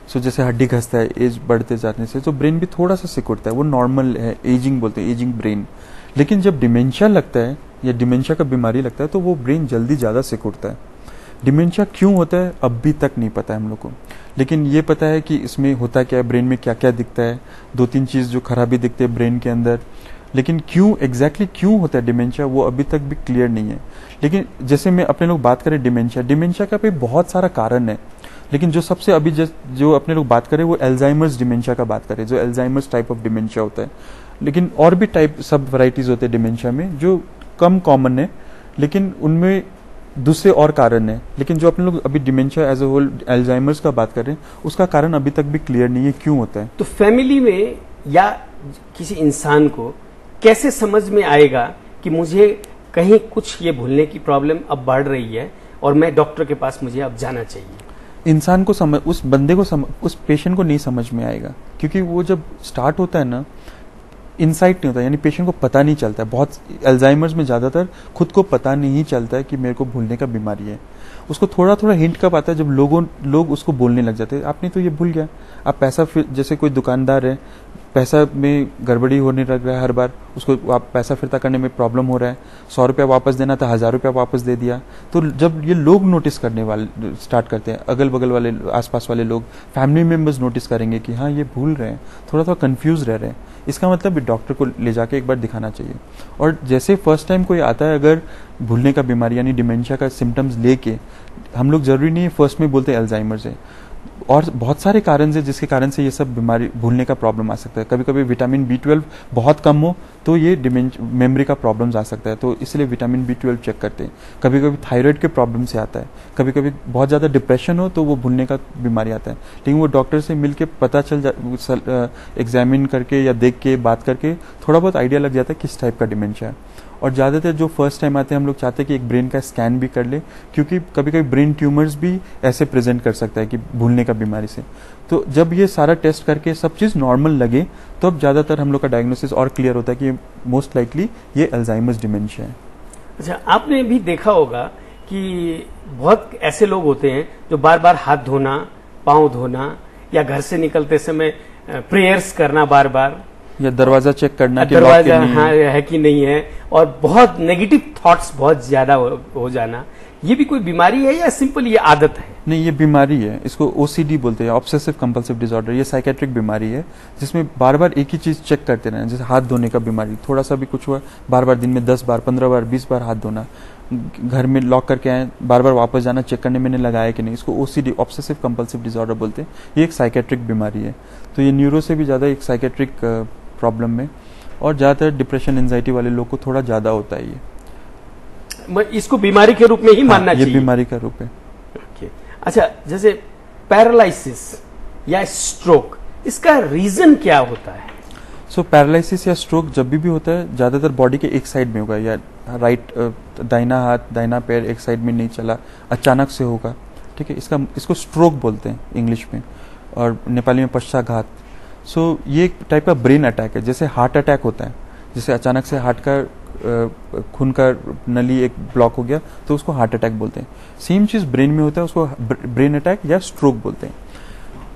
Speaker 9: सो जैसे हड्डी घसता है एज बढ़ते जाने से, तो ब्रेन भी थोड़ा सा सिकुड़ता है, वो नॉर्मल है, एजिंग बोलते हैं, एजिंग ब्रेन। लेकिन जब डिमेंशिया लगता है या डिमेंशिया का बीमारी लगता है, तो वो ब्रेन जल्दी ज्यादा सिकुड़ता है। डिमेंशिया क्यों होता है अभी तक नहीं पता है हम लोग को, लेकिन ये पता है कि इसमें होता क्या है, ब्रेन में क्या क्या दिखता है, 2-3 चीज जो खराबी दिखते हैं ब्रेन के अंदर। लेकिन क्यों एग्जैक्टली क्यों होता है डिमेंशिया, वो अभी तक भी क्लियर नहीं है। लेकिन जैसे मैं अपने लोग बात करें डिमेंशिया का भी बहुत सारा कारण है, लेकिन जो सबसे अभी जो अपने लोग बात करें वो एल्जाइमर्स डिमेंशिया का बात करें, जो एल्जाइमर्स टाइप ऑफ डिमेंशिया होता है। लेकिन और भी टाइप सब वैरायटीज होते हैं डिमेंशिया में जो कम कॉमन है, लेकिन उनमें दूसरे और कारण है। लेकिन जो अपने लोग अभी dementia as a whole Alzheimer's का बात कर रहे हैं, उसका कारण अभी तक भी क्लियर नहीं है क्यों होता है।
Speaker 6: तो फैमिली में या किसी इंसान को कैसे समझ में आएगा कि मुझे कहीं कुछ ये भूलने की प्रॉब्लम अब बढ़ रही है और मैं डॉक्टर के पास मुझे अब जाना चाहिए?
Speaker 9: इंसान को समझ, उस बंदे को उस पेशेंट को नहीं समझ में आएगा, क्योंकि वो जब स्टार्ट होता है ना, इंसाइट नहीं होता, यानी पेशेंट को पता नहीं चलता है। बहुत अल्जाइमर्स में ज्यादातर खुद को पता नहीं चलता है कि मेरे को भूलने का बीमारी है। उसको थोड़ा थोड़ा हिंट कब आता है, जब लोग उसको बोलने लग जाते हैं, आपने तो ये भूल गया। आप पैसा, फिर जैसे कोई दुकानदार है, पैसा में गड़बड़ी होने लग रहा है, हर बार उसको आप पैसा फिरता करने में प्रॉब्लम हो रहा है, 100 रुपया वापस देना था, 1000 रुपया वापस दे दिया। तो जब ये लोग नोटिस करने वाले स्टार्ट करते हैं, अगल बगल वाले आसपास वाले लोग, फैमिली मेंबर्स नोटिस करेंगे कि हाँ ये भूल रहे हैं, थोड़ा थोड़ा कंफ्यूज रह रहे हैं, इसका मतलब डॉक्टर को ले जाके एक बार दिखाना चाहिए। और जैसे फर्स्ट टाइम कोई आता है अगर भूलने का बीमारी यानी डिमेंशिया का सिम्टम्स लेके, हम लोग जरूरी नहीं है फर्स्ट में बोलते अल्जाइमर्स है, और बहुत सारे कारण है जिसके कारण से ये सब बीमारी भूलने का प्रॉब्लम आ सकता है। कभी कभी विटामिन B12 बहुत कम हो तो ये मेमोरी का प्रॉब्लम्स आ सकता है, तो इसलिए विटामिन B12 चेक करते हैं। कभी कभी थायराइड के प्रॉब्लम से आता है, कभी कभी बहुत ज्यादा डिप्रेशन हो तो वो भूलने का बीमारी आता है। लेकिन वो डॉक्टर से मिलके पता एग्जामिन करके या देख के बात करके थोड़ा बहुत आइडिया लग जाता है किस टाइप का डिमेंशिया है। और ज्यादातर जो फर्स्ट टाइम आते हैं हम लोग चाहते हैं कि एक ब्रेन का स्कैन भी कर ले, क्योंकि कभी कभी ब्रेन ट्यूमर्स भी ऐसे प्रेजेंट कर सकता है कि भूलने का बीमारी से। तो जब ये सारा टेस्ट करके सब चीज नॉर्मल लगे तो अब ज्यादातर हम लोग का डायग्नोसिस और क्लियर होता है कि मोस्ट लाइकली ये अल्जाइमर्स डिमेंशिया है।
Speaker 6: अच्छा, आपने भी देखा होगा कि बहुत ऐसे लोग होते हैं जो बार बार हाथ धोना, पांव धोना, या घर से निकलते समय प्रेयर्स करना बार बार,
Speaker 9: या दरवाजा चेक करना कि
Speaker 6: दरवाजा है कि नहीं है, और बहुत नेगेटिव थॉट्स बहुत ज्यादा हो जाना, ये भी कोई बीमारी है या सिंपल ये आदत है?
Speaker 9: नहीं, ये बीमारी है, इसको OCD बोलते हैं, ऑब्सेसिव कंपल्सिव डिसऑर्डर। ये साइकेट्रिक बीमारी है जिसमें बार बार एक ही चीज चेक करते रहना, जैसे हाथ धोने का बीमारी, थोड़ा सा भी कुछ हुआ बार बार दिन में 10 बार 15 बार 20 बार हाथ धोना, घर में लॉक करके आए बार बार वापस जाना चेक करने मैंने लगाया कि नहीं, इसको OCD ऑब्सेसिव कंपल्सिव डिसऑर्डर बोलते हैं। ये एक साइकेट्रिक बीमारी है, तो ये न्यूरो से भी ज्यादा एक साइकेट्रिक प्रॉब्लम में, और ज्यादातर डिप्रेशन एंजाइटी वाले लोग को थोड़ा ज्यादा होता है ये।
Speaker 6: इसको बीमारी के रूप में ही मानना चाहिए?
Speaker 9: ये बीमारी का रूप है।
Speaker 6: अच्छा, जैसे पैरालिसिस या स्ट्रोक, इसका रीजन क्या होता है?
Speaker 9: पैरालिसिस या स्ट्रोक जब भी होता है ज्यादातर बॉडी के एक साइड में होगा, या राइट दाहिना हाथ दाहिना पैर एक साइड में नहीं चला, अचानक से होगा, ठीक है। इसको स्ट्रोक बोलते हैं इंग्लिश में, और नेपाली में पश्चाघात। ये एक टाइप का ब्रेन अटैक है, जैसे हार्ट अटैक होता है, जैसे अचानक से हार्ट का खून का नली एक ब्लॉक हो गया तो उसको हार्ट अटैक बोलते हैं। सेम चीज ब्रेन में होता है, उसको ब्रेन अटैक या स्ट्रोक बोलते हैं।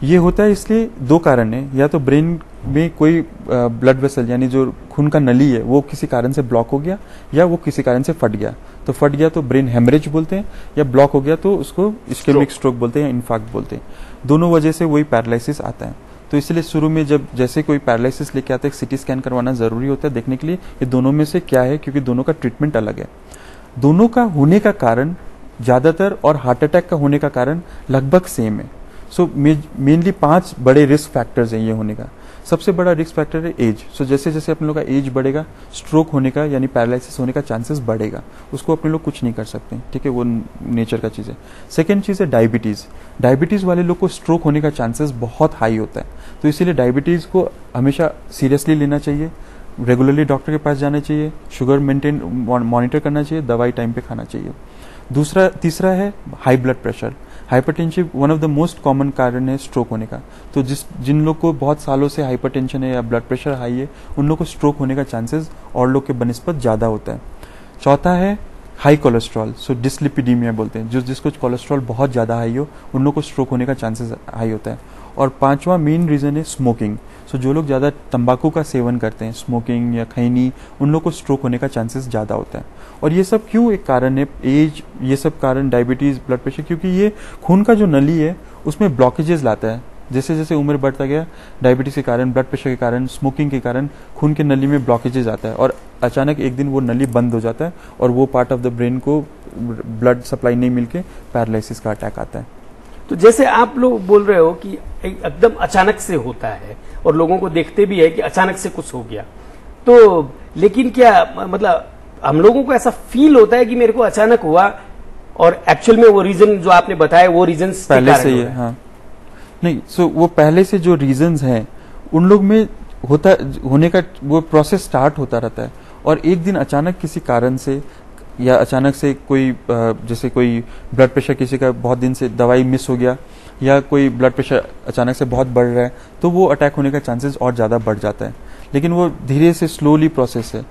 Speaker 9: ये होता है इसलिए दो कारण है, या तो ब्रेन में कोई ब्लड वेसल यानी जो खून का नली है वो किसी कारण से ब्लॉक हो गया, या वो किसी कारण से फट गया। तो फट गया तो ब्रेन हेमरेज बोलते हैं, या ब्लॉक हो गया तो उसको इस्केमिक स्ट्रोक बोलते हैं या इन्फार्क्ट बोलते हैं। दोनों वजह से वही पैरालिसिस आता है। तो इसलिए शुरू में जब जैसे कोई पैरालिसिस लेके आता है, सिटी स्कैन करवाना जरूरी होता है देखने के लिए ये दोनों में से क्या है, क्योंकि दोनों का ट्रीटमेंट अलग है। दोनों का होने का कारण ज्यादातर और हार्ट अटैक का होने का कारण लगभग सेम है। सो मेनली 5 बड़े रिस्क फैक्टर्स हैं ये होने का। सबसे बड़ा रिस्क फैक्टर है एज। सो जैसे जैसे अपने लोग का एज बढ़ेगा, स्ट्रोक होने का यानी पैरालिसिस होने का चांसेस बढ़ेगा। उसको अपने लोग कुछ नहीं कर सकते, ठीक है, वो नेचर का चीज है। सेकेंड चीज है डायबिटीज। डायबिटीज वाले लोग को स्ट्रोक होने का चांसेस बहुत हाई होता है, तो इसीलिए डायबिटीज को हमेशा सीरियसली लेना चाहिए, रेगुलरली डॉक्टर के पास जाना चाहिए, शुगर मेंटेन मॉनिटर करना चाहिए, दवाई टाइम पे खाना चाहिए। तीसरा है high blood pressure. Hypertension one of the most common कारण है स्ट्रोक होने का। तो जिन लोग को बहुत सालों से हाइपरटेंशन है या ब्लड प्रेशर हाई है, उन लोग को स्ट्रोक होने का चांसेस और लोग के बनिस्बत ज्यादा होता है। चौथा है हाई कोलेस्ट्रॉल, सो डिस्लिपिडीमिया बोलते हैं, जिसको कोलेस्ट्रॉल बहुत ज्यादा हाई हो उन लोग को स्ट्रोक होने का चांसेस हाई होता है। और पांचवा मेन रीजन है स्मोकिंग। सो जो लोग ज्यादा तंबाकू का सेवन करते हैं, स्मोकिंग या खैनी, उन लोग को स्ट्रोक होने का चांसेस ज्यादा होता है। और ये सब क्यों एक कारण है, एज, ये सब कारण, डायबिटीज, ब्लड प्रेशर, क्योंकि ये खून का जो नली है उसमें ब्लॉकेजेस लाता है। जैसे जैसे उम्र बढ़ता गया, डायबिटीज के कारण, ब्लड प्रेशर के कारण, स्मोकिंग के कारण खून के नली में ब्लॉकेजेस आता है और अचानक एक दिन वो नली बंद हो जाता है और वो पार्ट ऑफ द ब्रेन को ब्लड सप्लाई नहीं मिलके पैरालिसिस का अटैक आता है।
Speaker 6: तो जैसे आप लोग बोल रहे हो कि एकदम अचानक से होता है और लोगों को देखते भी है कि अचानक से कुछ हो गया, तो लेकिन क्या मतलब हम लोगों को ऐसा फील होता है कि मेरे को अचानक हुआ और एक्चुअल में वो रीजन जो आपने बताया वो रीजन
Speaker 9: पहले से ही है? हाँ, नहीं, सो वो पहले से जो रीजंस हैं उन लोग में होने का वो प्रोसेस स्टार्ट होता रहता है और एक दिन अचानक किसी कारण से या अचानक से कोई जैसे कोई ब्लड प्रेशर किसी का बहुत दिन से दवाई मिस हो गया या कोई ब्लड प्रेशर अचानक से बहुत बढ़ रहा है तो वो अटैक होने का चांसेस और ज्यादा बढ़ जाता है। लेकिन वो धीरे से स्लोली प्रोसेस है।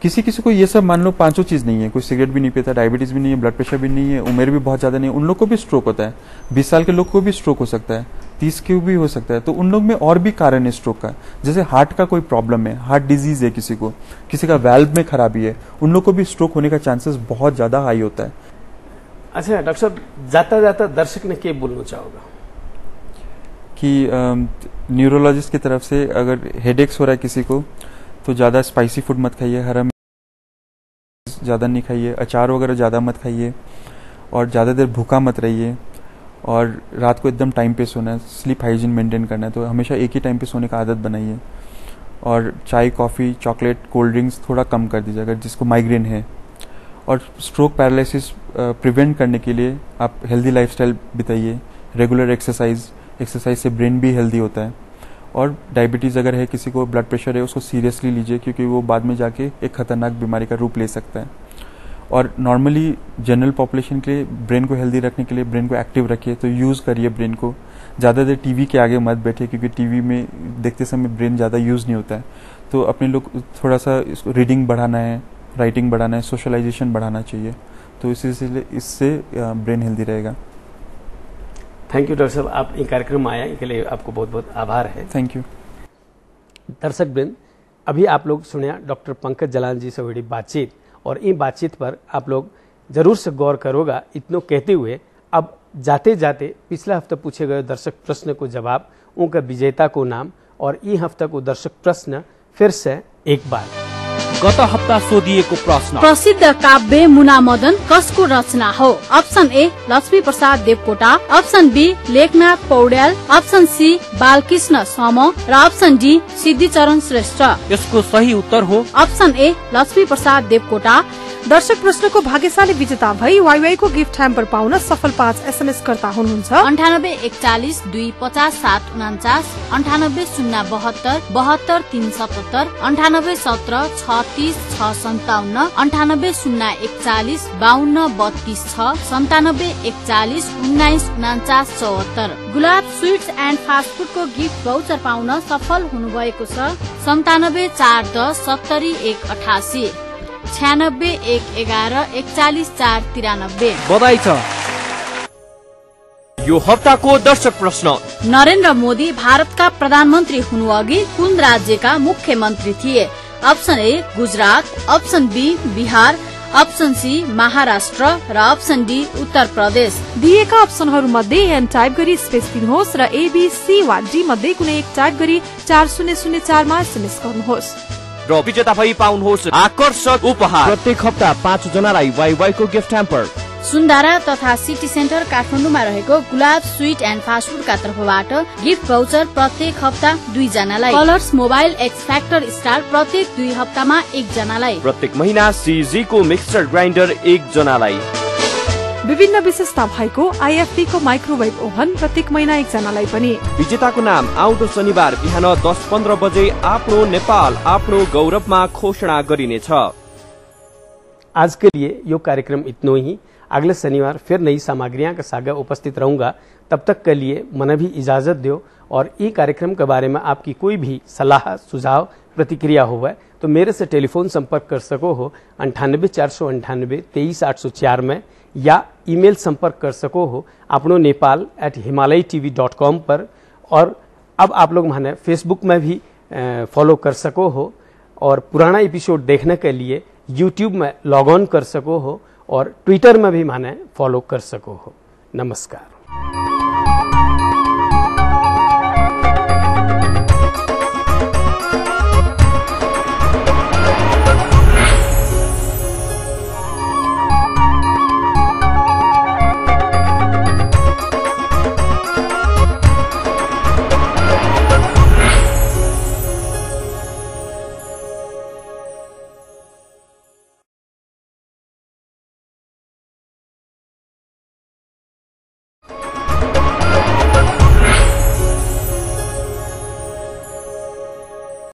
Speaker 9: किसी किसी को ये सब मान लो पांचों चीज नहीं है, कोई सिगरेट भी नहीं पीता, डायबिटीज भी नहीं है, ब्लड प्रेशर भी नहीं है, उम्र भी बहुत ज्यादा नहीं है, उन लोग को भी स्ट्रोक होता है। 20 साल के लोग को भी स्ट्रोक हो सकता है, 30 के भी हो सकता है। तो उन लोग में और भी कारण है स्ट्रोक का। जैसे हार्ट का कोई प्रॉब्लम है, हार्ट डिजीज है किसी को, किसी का वाल्व में खराबी है, उन लोग को भी स्ट्रोक होने का चांसेस बहुत ज्यादा हाई होता है।
Speaker 6: अच्छा डॉक्टर साहब, जाता जाता दर्शक ने क्या बोलना चाहोगा?
Speaker 9: कि न्यूरोलॉजिस्ट की तरफ से अगर हेडेक्स हो रहा है किसी को तो ज्यादा स्पाइसी फूड मत खाइए, हरा ज्यादा नहीं खाइए, अचार वगैरह ज्यादा मत खाइए और ज्यादा देर भूखा मत रहिए और रात को एकदम टाइम पे सोना है, स्लीप हाइजीन मेंटेन करना है, तो हमेशा एक ही टाइम पे सोने का आदत बनाइए। और चाय, कॉफी, चॉकलेट, कोल्ड ड्रिंक्स थोड़ा कम कर दीजिए अगर जिसको माइग्रेन है। और स्ट्रोक पैरालिसिस प्रिवेंट करने के लिए आप हेल्दी लाइफस्टाइल बिताइए, रेगुलर एक्सरसाइज से ब्रेन भी हेल्दी होता है। और डायबिटीज अगर है किसी को, ब्लड प्रेशर है, उसको सीरियसली लीजिए क्योंकि वो बाद में जाके एक खतरनाक बीमारी का रूप ले सकता है। और नॉर्मली जनरल पॉपुलेशन के लिए ब्रेन को हेल्दी रखने के लिए ब्रेन को एक्टिव रखिए, तो यूज करिए ब्रेन को। ज़्यादा देर टीवी के आगे मत बैठे क्योंकि टीवी में देखते समय ब्रेन ज़्यादा यूज नहीं होता है। तो अपने लोग थोड़ा सा रीडिंग बढ़ाना है, राइटिंग बढ़ाना है, सोशलाइजेशन बढ़ाना चाहिए, तो इससे ब्रेन हेल्दी रहेगा।
Speaker 6: थैंक यू डॉक्टर साहब, आप ये कार्यक्रम आया इसके लिए आपको बहुत बहुत आभार है।
Speaker 9: Thank you.
Speaker 6: दर्शक वृंद, अभी आप लोग सुनिया डॉक्टर पंकज जलान जी से हुई बातचीत और इन बातचीत पर आप लोग जरूर से गौर करोगा। इतनो कहते हुए अब जाते जाते पिछला हफ्ता पूछे गए दर्शक प्रश्न को जवाब, उनका विजेता को नाम और ई हफ्ता को दर्शक प्रश्न फिर से एक बार।
Speaker 10: गत हप्ता सोधिएको प्रश्न,
Speaker 7: प्रसिद्ध काव्य मुना मदन कसको रचना हो? Option A Laxmi Prasad Devkota, option B Lekhnath Paudyal, option C Balkrishna Sama option D Siddhicharan Shrestha.
Speaker 10: यसको सही उत्तर हो
Speaker 7: अप्सन ए लक्ष्मी प्रसाद देवकोटा।
Speaker 1: दर्शक प्रश्नको भाग्यशाली विजेता भई वाइवाई को गिफ्ट ह्याम्पर पाउन सफल 5 SMS कर्ता हुनुहुन्छ।
Speaker 7: 9841 250 749, 98 072 72 377, 98 17 36 657, 98 041 52 32 6, 97 41 19 49 74। गुलाब स्वीट्स एन्ड फास्ट फूड को गिफ्ट भाउचर पाउन सफल हुनुभएको छ। 97 410 70 188, 96 111 41 493।
Speaker 10: बधाई छ। यो हप्ताको दर्शक प्रश्न,
Speaker 7: नरेन्द्र मोदी भारतका प्रधानमन्त्री हुनु अघि कुन राज्यका मुख्यमन्त्री थिए? Option A Gujarat, option B Bihar, option C Maharashtra र अप्सन डी उत्तर प्रदेश।
Speaker 1: दिएका अप्सनहरू मध्ये एन टाइप गरी स्पेस दिनुहोस् र ABC वा डी मध्ये कुनै एक टाइप गरी 4004 मा SMS गर्नुहोस्
Speaker 10: र विजेता भई पाउनुहोस् आकर्षक उपहार। प्रत्येक हप्ता 5 जनालाई वाइवाई को गिफ्ट ह्याम्पर।
Speaker 7: सुन्दारा तथा सिटी सेन्टर काठमाडौँमा रहेको गुलाब स्वीट एन्ड फास्ट फूडका तर्फबाट गिफ्ट भाउचर प्रत्येक हप्ता 2 जनालाई। Colours mobile x factor star प्रत्येक 2 हप्तामा 1 जनालाई।
Speaker 10: प्रत्येक महिना CG को मिक्सर ग्राइन्डर 1 जनालाई।
Speaker 1: विभिन्न विशेषता भएको IFD को माइक्रोवेभ ओभन प्रत्येक महिना 1 जनालाई पनि।
Speaker 10: विजेताको नाम आउँदो शनिबार बिहान 10:15 बजे आफ्नो नेपाल आफ्नो गौरवमा घोषणा गरिनेछ।
Speaker 6: आज के लिए यो कार्यक्रम इतना ही। अगले शनिवार फिर नई सामग्रियां के साथ उपस्थित रहूंगा। तब तक के लिए मने भी इजाजत दो। और ये कार्यक्रम के बारे में आपकी कोई भी सलाह सुझाव प्रतिक्रिया हो तो मेरे से टेलीफोन संपर्क कर सको हो 98 498 23 804 में, या ईमेल संपर्क कर सको हो अपनो nepal@himalaytv.com पर। और अब आप लोग माने फेसबुक में भी फॉलो कर सको हो, और पुराना एपिसोड देखने के लिए यूट्यूब में लॉग ऑन कर सको हो, और ट्विटर में भी माने फॉलो कर सको हो। नमस्कार।